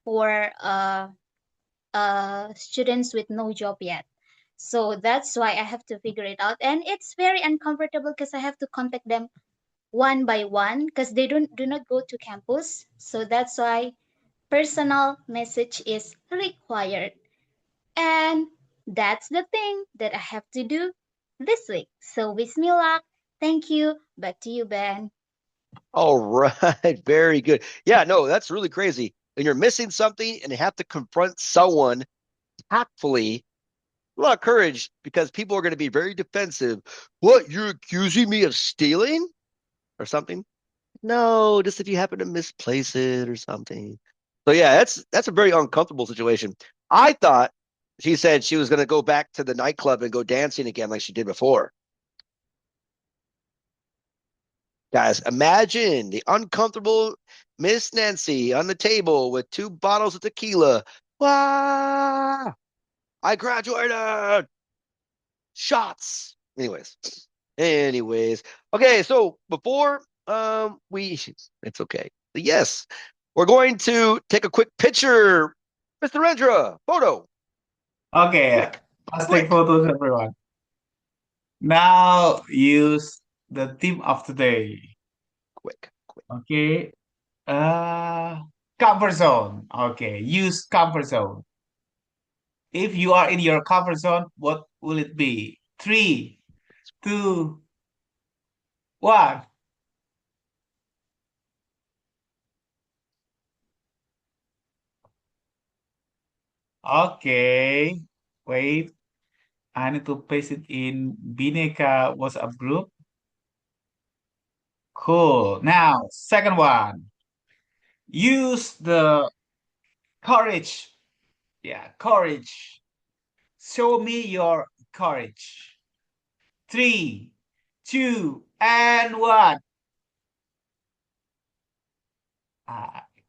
for students with no job yet. So that's why I have to figure it out, and it's very uncomfortable because I have to contact them one by one because they do not go to campus. So that's why personal message is required. And that's the thing that I have to do this week. So wish me luck. Thank you. Back to you, Ben. All right. Very good. Yeah, no, that's really crazy. When you're missing something and you have to confront someone tactfully a lot of courage because people are going to be very defensive. What, you're accusing me of stealing or something? No, just if you happen to misplace it or something. So yeah, that's a very uncomfortable situation. I thought she said she was going to go back to the nightclub and go dancing again like she did before. Guys, imagine the uncomfortable Miss Nancy on the table with 2 bottles of tequila. Wow! I graduated! Shots! Anyways. Okay, so before it's okay. Yes, we're going to take a quick picture. Mr. Rendra, photo. Okay, Quick, let's quick, take photos, everyone. Now use the theme of today. quick. Okay. Comfort zone. Okay, use comfort zone. If you are in your comfort zone, what will it be? 3, 2, 1. Okay. Wait, I need to paste it in Bhinneka WhatsApp group. Cool. Now, second one. Use the courage. Yeah, courage. Show me your courage. 3, 2, and 1.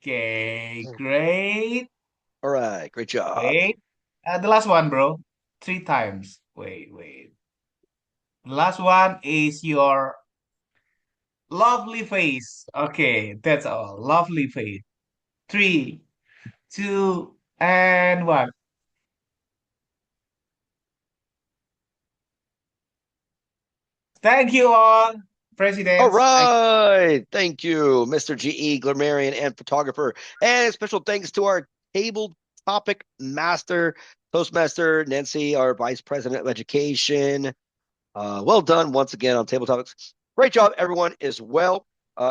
Okay, great. All right, great job. Wait. The last one, bro. 3 times. Wait. The last one is your lovely face. Okay, that's all. Lovely face. 3, 2, and 1. Thank you all, All presidents. right. Thank you, Mr. GE, grammarian and photographer. And a special thanks to our table topic master, Toastmaster Nancy, our vice president of education. Well done once again on table topics. Great job, everyone, as well.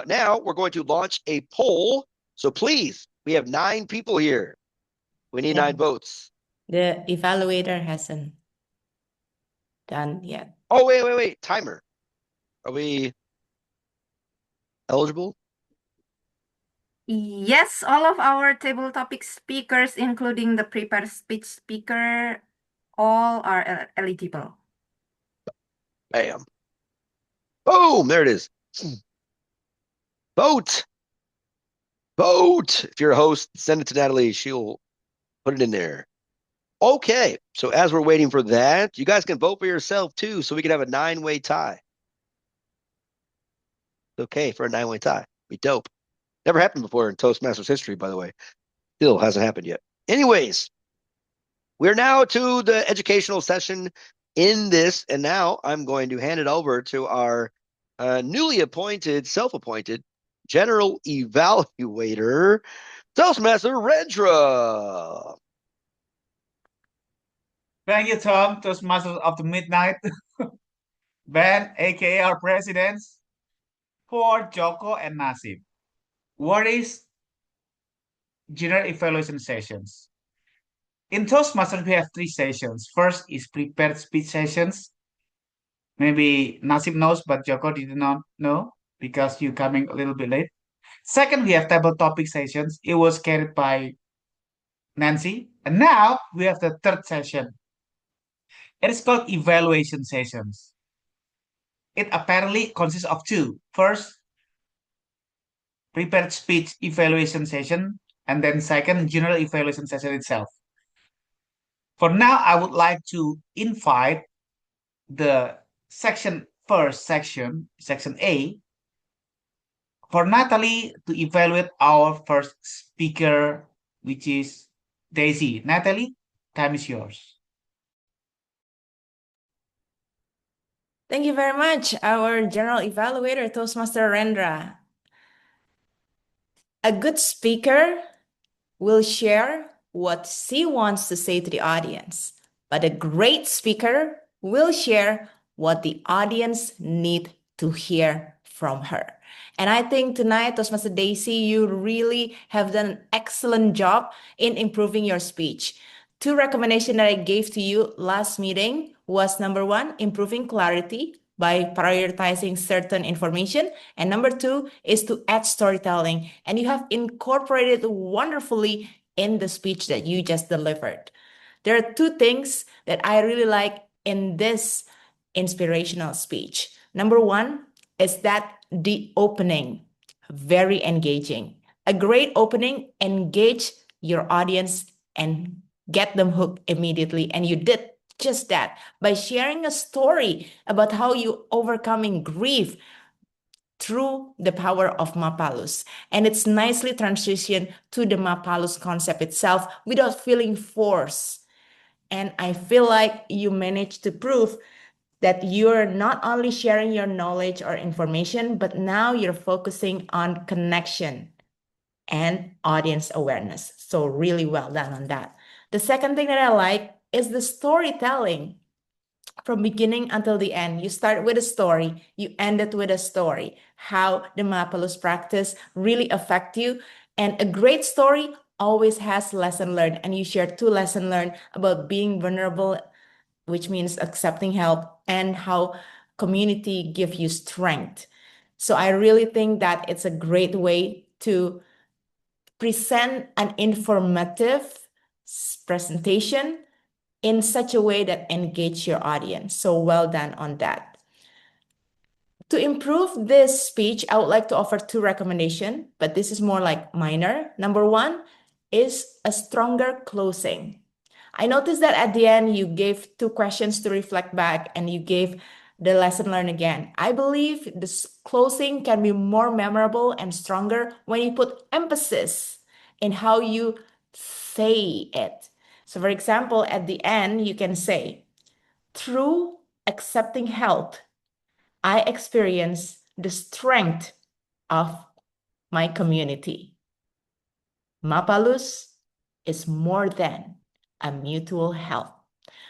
Now we're going to launch a poll. So please, we have 9 people here. We need Yeah. 9 votes. The evaluator hasn't done yet. Oh, wait. Timer. Are we eligible? Yes, all of our table topic speakers, including the prepared speech speaker, all are eligible. Bam. Boom. There it is. Vote. Vote. If you're a host, send it to Natalie. She'll put it in there. Okay. So as we're waiting for that, you guys can vote for yourself too, so we can have a 9-way tie. Okay for a 9-way tie. Be dope. Never happened before in Toastmasters history, by the way. Still hasn't happened yet. Anyways, we're now to the educational session in this, and now I'm going to hand it over to our newly appointed, self-appointed general evaluator, Toastmaster Rendra. Thank you, Tom, Toastmasters of the Midnight. Ben, aka our presidents, for Joko and Nasib. What is general evaluation sessions? In Toastmasters, we have 3 sessions. First is prepared speech sessions. Maybe Nasib knows, but Joko did not know because you coming a little bit late. Second, we have table topic sessions. It was carried by Nancy. And now we have the third session. It is called evaluation sessions. It apparently consists of 2. First, prepared speech evaluation session, and then second, general evaluation session itself. For now, I would like to invite the first section, section A, for Natalie to evaluate our first speaker, which is Daisy. Natalie, time is yours. Thank you very much, our general evaluator, Toastmaster Rendra. A good speaker will share what she wants to say to the audience, but a great speaker will share what the audience need to hear from her. And I think tonight, Toastmaster Daisy, you really have done an excellent job in improving your speech. two recommendations that I gave to you last meeting was number one, improving clarity by prioritizing certain information. And number two is to add storytelling. And you have incorporated wonderfully in the speech that you just delivered. There are two things that I really like in this inspirational speech. Number one is that the opening, very engaging. A great opening, engage your audience and get them hooked immediately. And you did just that by sharing a story about how you overcoming grief through the power of Mapalus. And it's nicely transitioned to the Mapalus concept itself without feeling forced. And I feel like you managed to prove that you're not only sharing your knowledge or information, but now you're focusing on connection and audience awareness. So really well done on that. The second thing that I like is the storytelling from beginning until the end. You start with a story, you end it with a story, how the Mapalus practice really affect you. And a great story always has lesson learned. And you share two lesson learned about being vulnerable, which means accepting help, and how community give you strength. So I really think that it's a great way to present an informative presentation in such a way that engage your audience. So well done on that. To improve this speech, I would like to offer two recommendations, but this is more like minor. Number one is a stronger closing. I noticed that at the end, you gave two questions to reflect back and you gave the lesson learned again. I believe this closing can be more memorable and stronger when you put emphasis in how you say it. So for example, at the end, you can say, through accepting help, I experience the strength of my community. Mapalus is more than a mutual help.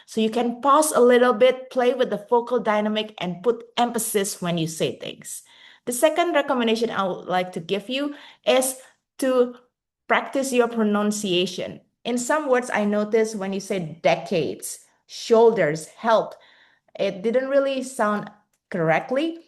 So you can pause a little bit, play with the focal dynamic, and put emphasis when you say things. The second recommendation I would like to give you is to practice your pronunciation. In some words, I noticed when you say decades, shoulders, help, it didn't really sound correctly.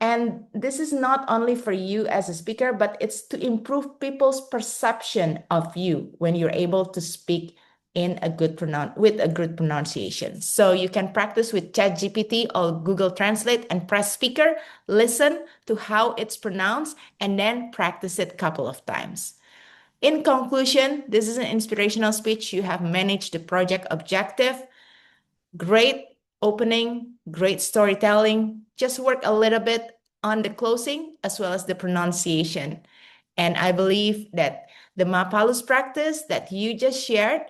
And this is not only for you as a speaker, but it's to improve people's perception of you when you're able to speak in a good with a good pronunciation. So you can practice with ChatGPT or Google Translate and press speaker, listen to how it's pronounced, and then practice it a couple of times. In conclusion, this is an inspirational speech. You have managed the project objective. Great opening, great storytelling. Just work a little bit on the closing as well as the pronunciation. And I believe that the Mapalus practice that you just shared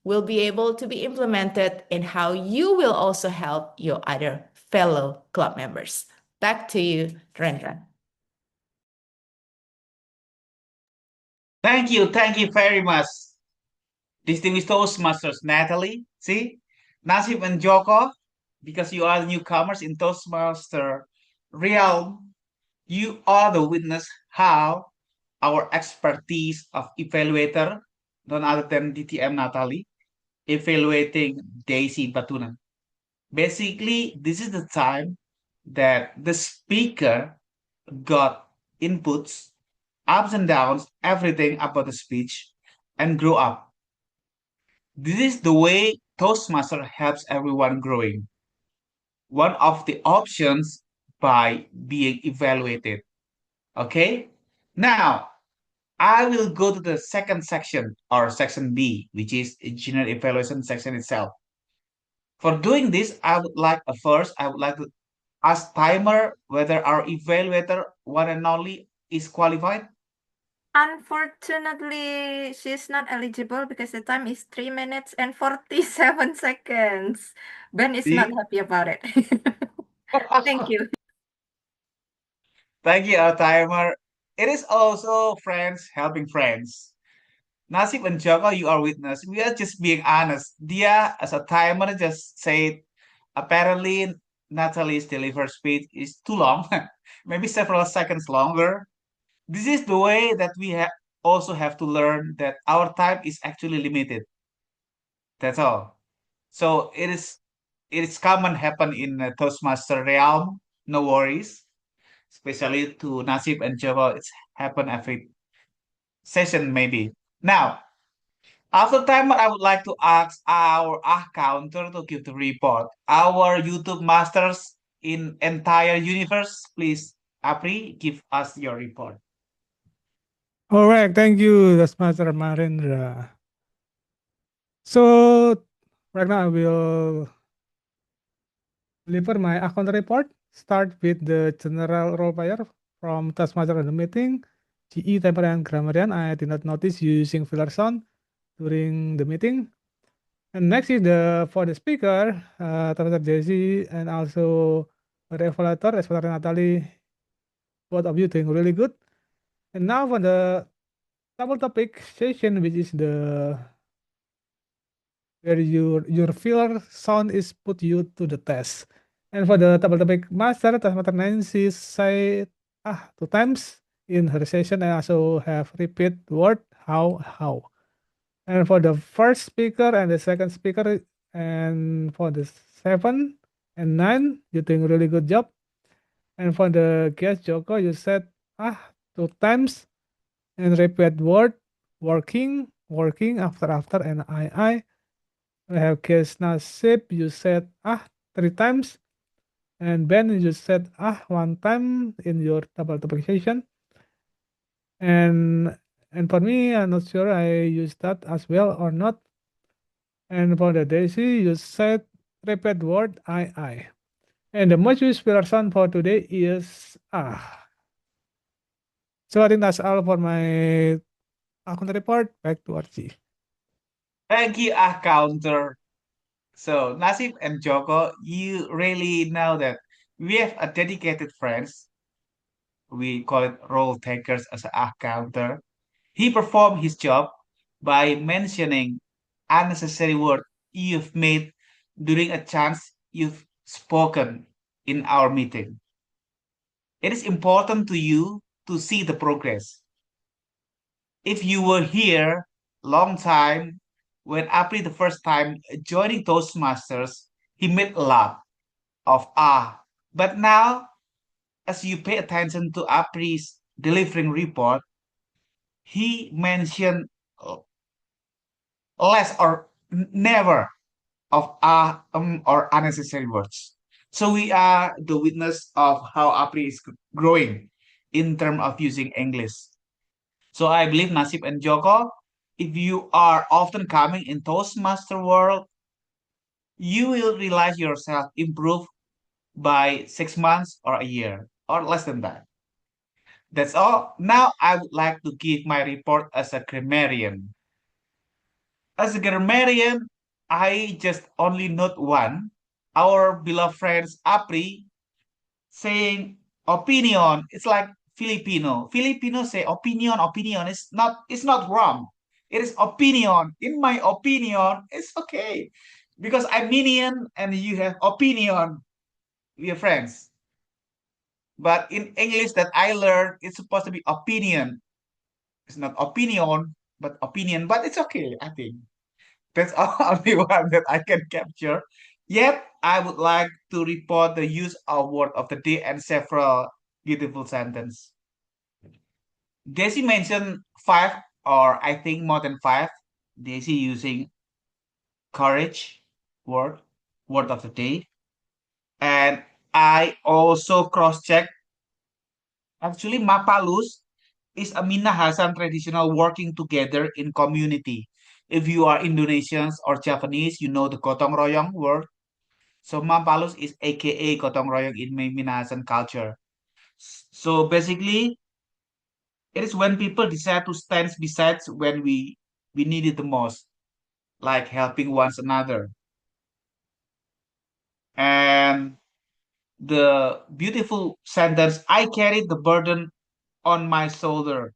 will be able to be implemented in how you will also help your other fellow club members. Back to you, Rendra. Thank you very much, distinguished Toastmasters Natalie. See, Nasib and Joko, because you are newcomers in Toastmaster realm, you are the witness how our expertise of evaluator, none other than DTM Natalie, evaluating Daisy Batunan. Basically, this is the time that the speaker got inputs, ups and downs, everything about the speech, and grow up. This is the way Toastmaster helps everyone growing. One of the options by being evaluated. Okay? Now, I will go to the second section or section B, which is engineer evaluation section itself. For doing this, I would like to ask timer whether our evaluator one and only is qualified. Unfortunately, she's not eligible because the time is 3 minutes and 47 seconds. Ben is not See? happy about it. Thank you. Thank you, our timer. It is also friends helping friends. Nasib and Joko, you are witness. We are just being honest. Dia, as a timer, just said apparently Natalie's delivered speed is too long, maybe several seconds longer. This is the way that we also have to learn that our time is actually limited. That's all. So it is common happen in Toastmaster realm. No worries, especially to Nasib and Java. It's happen every session maybe. Now, after timer, I would like to ask our counter to give the report. Our YouTube masters in entire universe, please, Apri, give us your report. All right, thank you, that's Master Marindra. So right now I will deliver my account report. Start with the general role player from Taskmaster in the meeting. GE, Temper, and Grammarian. I did not notice you using filler sound during the meeting. And next is for the speaker, Taskmaster Jesse, and also the evaluator, Evaluator Natalie. Both of you doing really good. And now for the double topic session, which is the where your filler sound is put you to the test. And for the double topic master, Taskmaster Nancy said 2 times in her session. I also have repeat word how. And for the first speaker and the second speaker, and for the 7 and 9, you're doing a really good job. And for the guest Joko, you said 2 times and repeat word working after and I. We have guest Nasib, you said 3 times. And Ben, you said 1 time in your double duplication. And for me, I'm not sure I use that as well or not. And for the Daisy, you said repeat word I. And the most used person for today is So I think that's all for my account report. Back to Archie. Thank you, counter. So Nasib and Joko, you really know that we have a dedicated friends. We call it role takers as a counter. He performed his job by mentioning unnecessary word you've made during a chance you've spoken in our meeting. It is important to you to see the progress. If you were here long time when Apri the first time joining Toastmasters, he made a lot of But now, as you pay attention to Apri's delivering report, he mentioned less or never of or unnecessary words. So we are the witness of how Apri is growing in terms of using English. So I believe Nasib and Joko, if you are often coming in Toastmaster world, you will realize yourself improve by 6 months or a year or less than that. That's all. Now I would like to give my report as a grammarian. As a grammarian, I just only note one. Our beloved friends Apri saying opinion. It's like Filipino. Filipino say opinion, opinion. It's not wrong. It is opinion. In my opinion, it's okay. Because I'm minion and you have opinion. We are friends. But in English that I learned, it's supposed to be opinion. It's not opinion, but opinion. But it's okay, I think. That's only one that I can capture. Yet, I would like to report the use of word of the day and several beautiful sentences. Daisy mentioned five, or I think more than five. Daisy using courage word of the day. And I also cross-check. Actually, Mapalus is a Minahasan traditional working together in community. If you are Indonesians or Japanese, you know the gotong royong word. So Mapalus is AKA gotong royong in Minahasan culture. So basically, it is when people decide to stand beside when we need it the most, like helping one another. And the beautiful sentence, I carried the burden on my shoulder.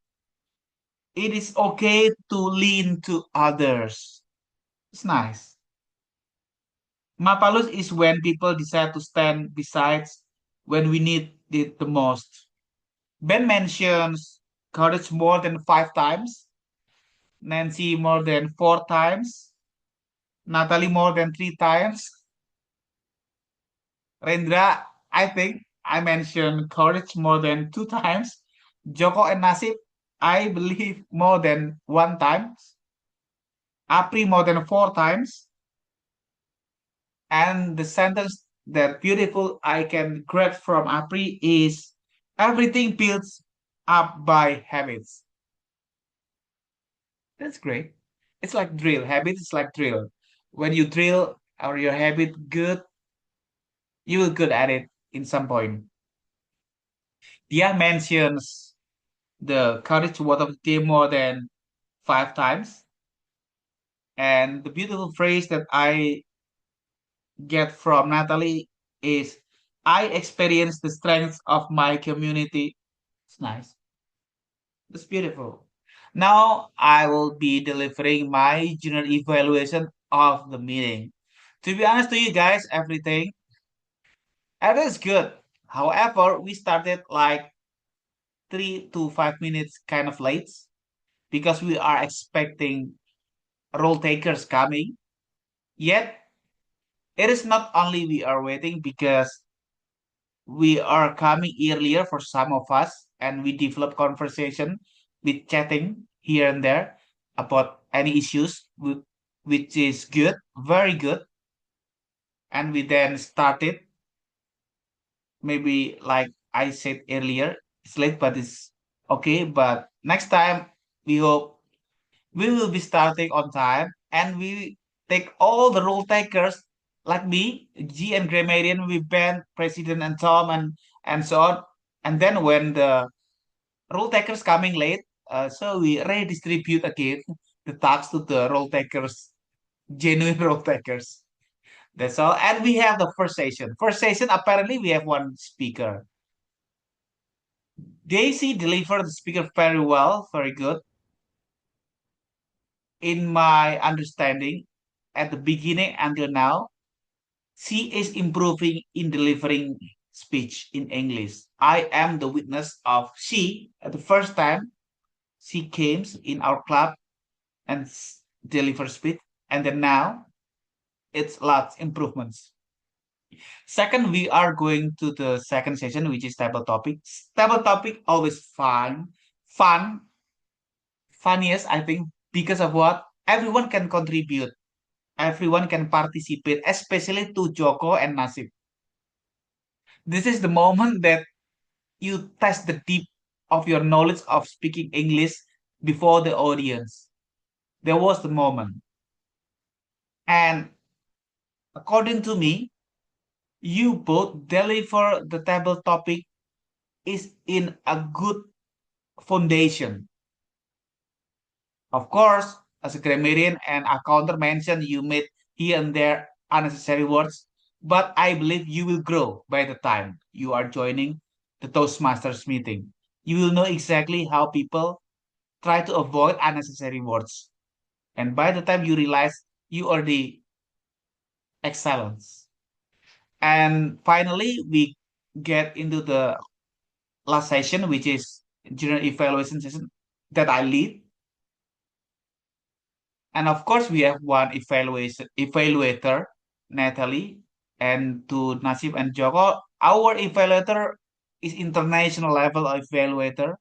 It is okay to lean to others. It's nice. Mapalus is when people decide to stand beside when we need it the most. Ben mentions courage more than 5 times, Nancy more than 4 times, Natalie more than 3 times. Rendra, I think I mentioned courage more than 2 times. Joko and Nasib, I believe more than 1 time. Apri more than 4 times. And the sentence that beautiful I can grab from Apri is everything builds up by habits. That's great. It's like drill. Habit is like drill. When you drill or your habit good, you will good at it in some point. Dia mentions the courage word of the day more than 5 times. And the beautiful phrase that I get from Natalie is I experience the strength of my community. It's nice. It's beautiful. Now I will be delivering my general evaluation of the meeting. To be honest to you guys, everything it is good. However, we started like 3 to 5 minutes kind of late because we are expecting role takers coming. Yet it is not only we are waiting because we are coming earlier for some of us and we develop conversation with chatting here and there about any issues which is good, very good. And we then started maybe like I said earlier, it's late but it's okay. But next time we hope we will be starting on time and we take all the role takers like me, G and Grammarian, we ban President and Tom and so on. And then when the role takers coming late, so we redistribute again the tasks to the role takers, genuine role takers. That's all. And we have the first session. First session, apparently we have one speaker. Daisy delivered the speaker very well, very good. In my understanding, at the beginning until now, she is improving in delivering speech in English. I am the witness of she at the first time she came in our club and deliver speech, and then now it's lots improvements. Second, we are going to the second session, which is table topic. Table topic always fun, funniest, I think, because of what everyone can contribute, everyone can participate, especially to Joko and Nasib. This is the moment that you test the deep of your knowledge of speaking English before the audience. There was the moment. And according to me, you both deliver the table topic is in a good foundation. Of course, as a grammarian and accountant mentioned, you made here and there unnecessary words, but I believe you will grow by the time you are joining the Toastmasters meeting. You will know exactly how people try to avoid unnecessary words. And by the time you realize you are the excellence. And finally, we get into the last session, which is general evaluation session that I lead. And of course, we have one evaluator, Natalie, and to Nasib and Joko. Our evaluator is international level evaluator.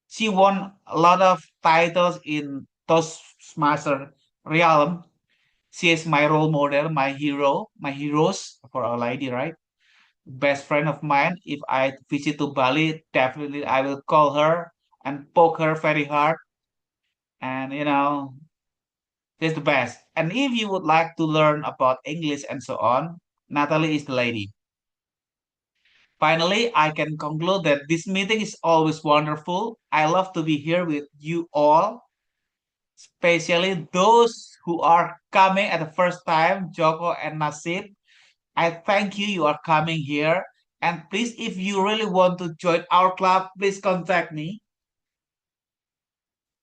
She won a lot of titles in Toastmaster realm. She is my role model, my hero, my heroes for our lady, right? Best friend of mine. If I visit to Bali, definitely I will call her and poke her very hard. And she's the best. And if you would like to learn about English and so on, Natalie is the lady. Finally, I can conclude that this meeting is always wonderful. I love to be here with you all, especially those who are coming at the first time, Joko and Nasib. I thank you, you are coming here. And please, if you really want to join our club, please contact me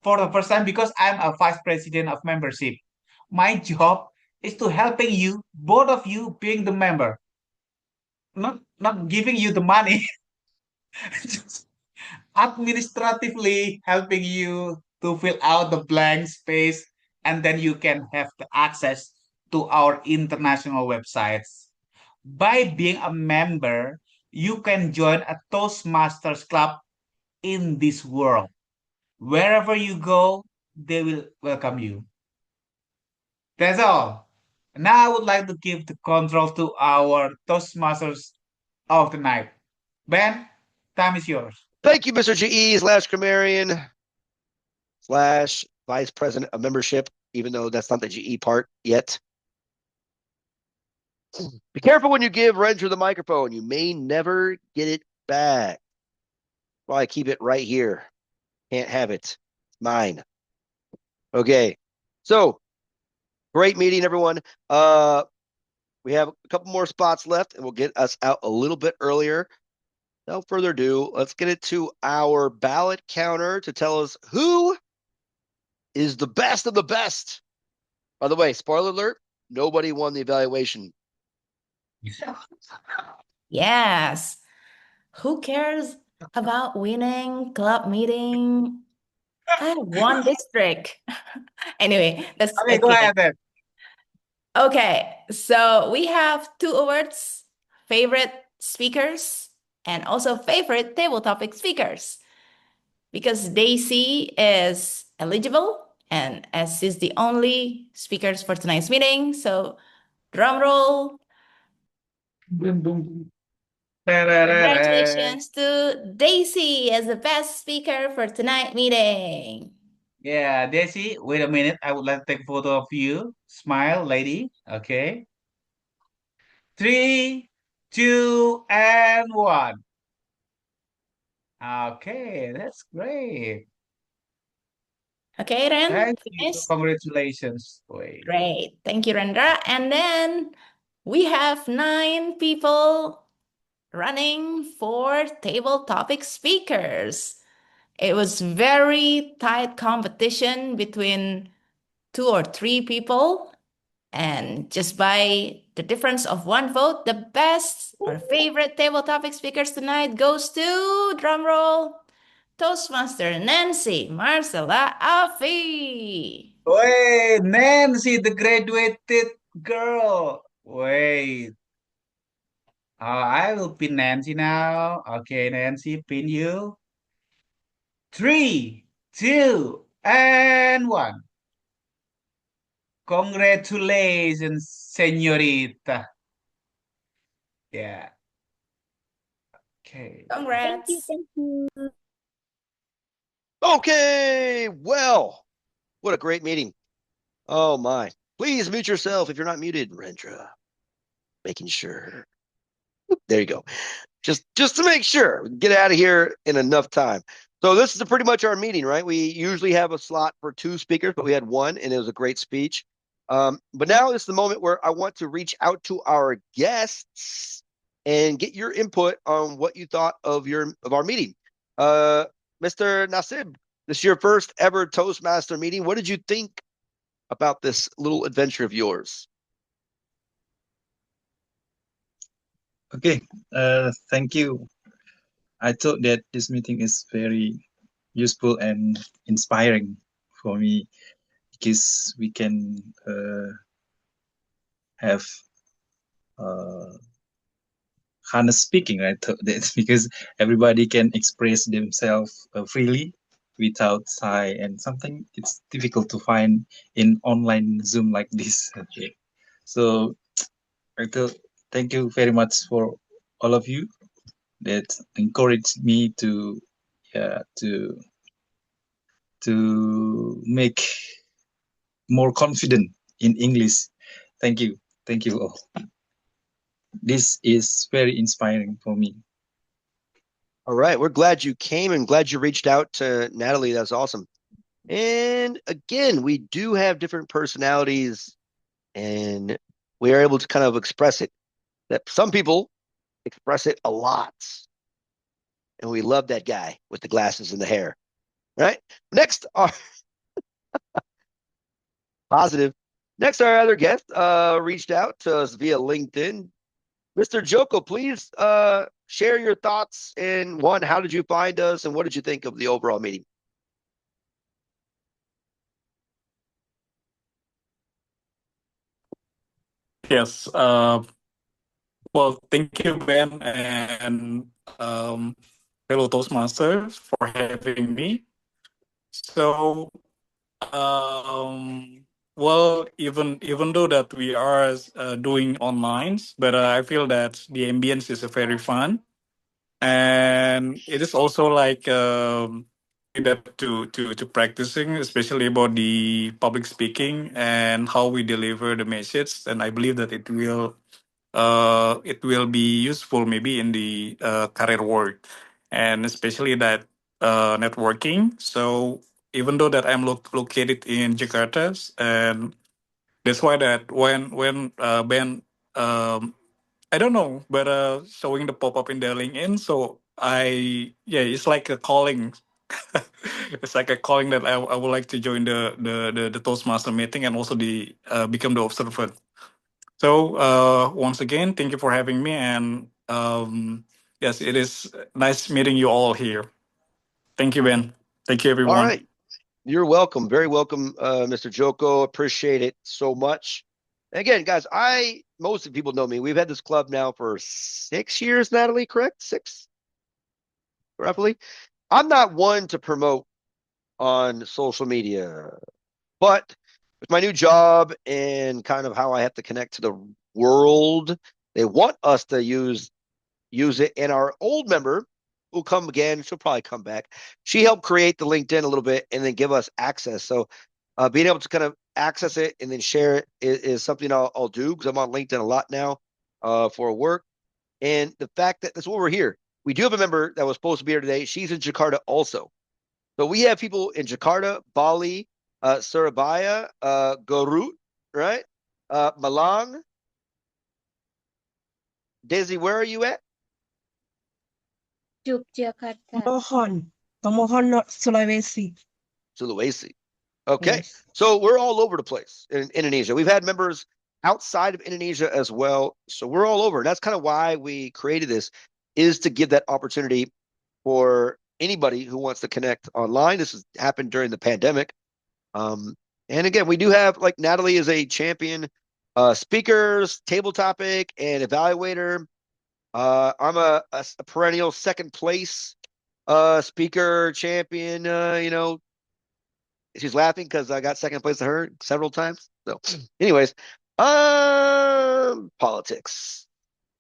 for the first time because I'm a vice president of membership. My job is to helping you, both of you being the member, not giving you the money, just administratively helping you to fill out the blank space, and then you can have the access to our international websites. By being a member, you can join a Toastmasters club in this world. Wherever you go, they will welcome you. That's all. Now I would like to give the control to our Toastmasters of the night. Ben, time is yours. Thank you, Mr. GE / grammarian / vice president of membership, even though that's not the GE part yet. Be careful when you give Rendra the microphone. You may never get it back. Well, I keep it right here. Can't have it. It's mine. Okay. So, great meeting, everyone. We have a couple more spots left, and we'll get us out a little bit earlier. Without further ado, let's get it to our ballot counter to tell us who is the best of the best. By the way, spoiler alert, nobody won the evaluation. Yes. Who cares about winning club meeting? I have one district. Anyway, that's Okay, go okay. ahead then. Okay, so we have 2 awards, favorite speakers and also favorite table topic speakers. Because Daisy is eligible and as she's the only speakers for tonight's meeting, so drum roll. Boom, boom, boom. Ta-ra-ra-ra. Congratulations to Daisy as the best speaker for tonight's meeting. Yeah, Desi, wait a minute. I would like to take a photo of you. Smile, lady. Okay. 3, 2, and 1. Okay, that's great. Okay, Ren, Thank you. finished? Congratulations. Wait. Great. Thank you, Rendra. And then we have 9 people running for table topic speakers. It was very tight competition between 2 or 3 people. And just by the difference of 1 vote, the best or favorite table topic speakers tonight goes to, drumroll, Toastmaster Nancy Marcela Afi. Wait, Nancy, the graduated girl. Wait. I will pin Nancy now. Okay, Nancy, pin you. 3, 2, and 1. Congratulations, señorita. Yeah. Okay. Congrats. Thank you. Okay, well, what a great meeting. Oh my. Please mute yourself if you're not muted, Rendra. Making sure. There you go. Just to make sure we can get out of here in enough time. So this is pretty much our meeting, right? We usually have a slot for 2 speakers, but we had 1, and it was a great speech. But now is the moment where I want to reach out to our guests and get your input on what you thought of our meeting. Mr. Nasib, this is your first ever Toastmaster meeting. What did you think about this little adventure of yours? Okay, thank you. I thought that this meeting is very useful and inspiring for me because we can have honest speaking, right? That's because everybody can express themselves freely without sigh, and something it's difficult to find in online Zoom like this. Okay, so I thought thank you very much for all of you that encouraged me to make more confident in English. Thank you all. This is very inspiring for me. All right. We're glad you came and glad you reached out to Natalie. That's awesome. And again, we do have different personalities and we are able to kind of express it. That some people express it a lot. And we love that guy with the glasses and the hair. Right? Next are positive. Next, our other guest reached out to us via LinkedIn. Mr. Joko, please share your thoughts. And 1, how did you find us? And what did you think of the overall meeting? Yes. Well, thank you, Ben, and fellow Toastmasters for having me. So, well, even though that we are doing online, but I feel that the ambience is very fun, and it is also like that to practicing, especially about the public speaking and how we deliver the message. And I believe that it will be useful maybe in the career work, and especially that networking. So even though that I'm located in Jakarta, and that's why that when Ben, I don't know, but showing the pop up in the LinkedIn, so yeah, it's like a calling. It's like a calling that I would like to join the Toastmaster meeting and also the become the observer. So once again, thank you for having me, and yes, it is nice meeting you all here. Thank you, Ben. Thank you, All everyone. right. You're welcome. Very welcome, Mr. Joko. Appreciate it so much. Again, guys, most of the people know me. We've had this club now for 6 years, Natalie, correct? 6, roughly. I'm not one to promote on social media, but with my new job and kind of how I have to connect to the world, they want us to use it. And our old member will come again. She'll probably come back. She helped create the LinkedIn a little bit and then give us access. So being able to kind of access it and then share it is something I'll do because I'm on LinkedIn a lot now for work. And the fact that that's what we're here. We do have a member that was supposed to be here today. She's in Jakarta also. So we have people in Jakarta, Bali, Surabaya, Garut, right? Malang. Daisy, where are you at? Yogyakarta. Tomohon, Sulawesi. Sulawesi. Okay. Yes. So we're all over the place in Indonesia. We've had members outside of Indonesia as well. So we're all over. And that's kind of why we created this, is to give that opportunity for anybody who wants to connect online. This has happened during the pandemic. And again, we do have, like, Natalie is a champion speakers, table topic, and evaluator. I'm a perennial second place speaker champion. She's laughing because I got second place to her several times. So, anyways, politics.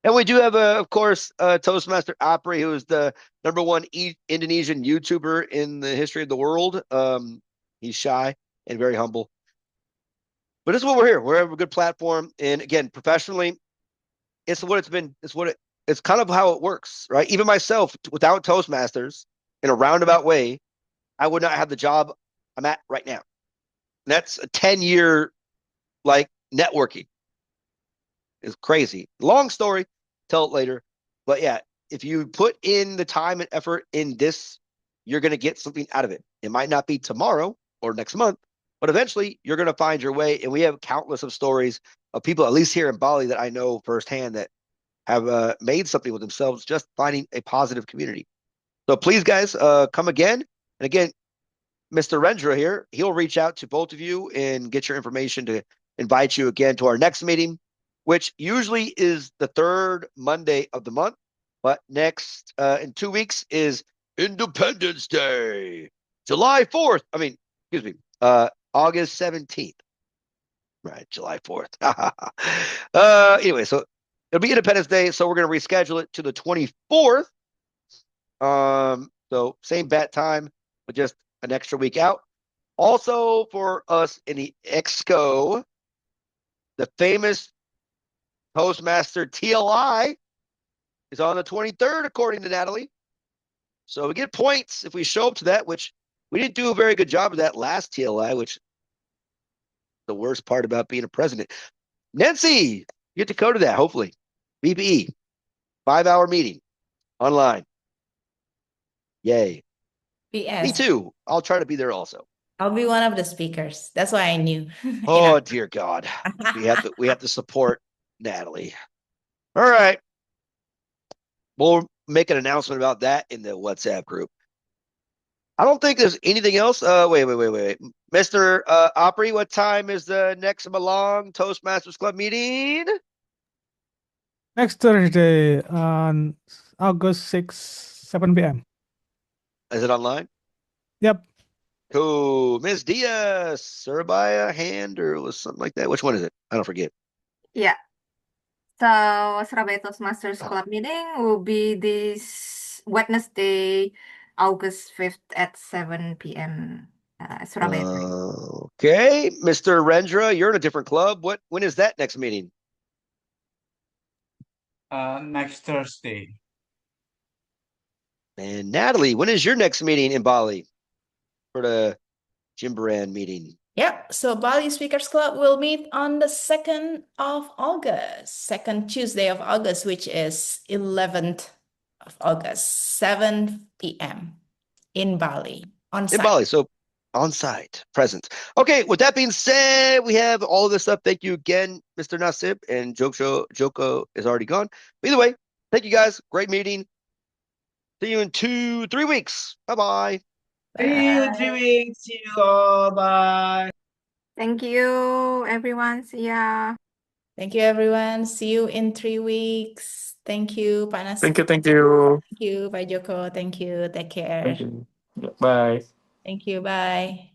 And we do have, of course, Toastmaster Opry, who is the number one Indonesian YouTuber in the history of the world. He's shy and very humble. But this is what we're here. We have a good platform. And again, professionally, it's what it's been. It's kind of how it works, right? Even myself, without Toastmasters, in a roundabout way, I would not have the job I'm at right now. And that's a 10-year like networking. It's crazy. Long story, tell it later. But yeah, if you put in the time and effort in this, you're going to get something out of it. It might not be tomorrow or next month, but eventually you're going to find your way. And we have countless of stories of people, at least here in Bali, that I know firsthand that have made something with themselves just finding a positive community. So please, guys, come again. And again, Mr. Rendra here, he'll reach out to both of you and get your information to invite you again to our next meeting, which usually is the third Monday of the month. But next, in 2 weeks, is Independence Day, July 4th. August 17th. Right, July 4th. Anyway, so it'll be Independence Day, so we're going to reschedule it to the 24th. So same bat time, but just an extra week out. Also, for us in the Exco, the famous Toastmaster TLI is on the 23rd, according to Natalie. So we get points if we show up to that, which we didn't do a very good job of that last TLI, which is the worst part about being a president. Nancy, you get to go to that, hopefully. BPE, 5-hour meeting online. Yay. Me PS, too. I'll try to be there also. I'll be one of the speakers. That's why I knew. Oh, dear God. We have to support Natalie. All right. We'll make an announcement about that in the WhatsApp group. I don't think there's anything else. Wait. Mr. Opry, what time is the next Malong Toastmasters Club meeting? Next Thursday on August 6, 7 p.m. Is it online? Yep. Cool. Ms. Diaz, Surabaya, hand, or was something like that. Which one is it? I don't forget. Yeah. So Surabaya Toastmasters Club meeting will be this Wednesday, August 5th at 7 p.m. Surabaya time. Okay. Mr. Rendra, you're in a different club. When is that next meeting? Next Thursday. And Natalie, when is your next meeting in Bali for the Jimbaran meeting? Yep, so Bali Speakers Club will meet on the 2nd of August, second Tuesday of August, which is 11th of August, 7 p.m. in Bali, on In site. Bali, so on site, present. Okay, with that being said, we have all of this stuff. Thank you again, Mr. Nasib, and Joko is already gone. But either way, thank you guys. Great meeting. See you in 3 weeks. Bye-bye. See you in 3 weeks. See you all. Bye. Thank you, everyone. See ya. Thank you, everyone. See you in 3 weeks. Thank you, Pak Nasib. Thank you. Thank you. Thank you, Pak Joko. Thank you. Take care. Thank you. Yeah, bye. Thank you. Bye.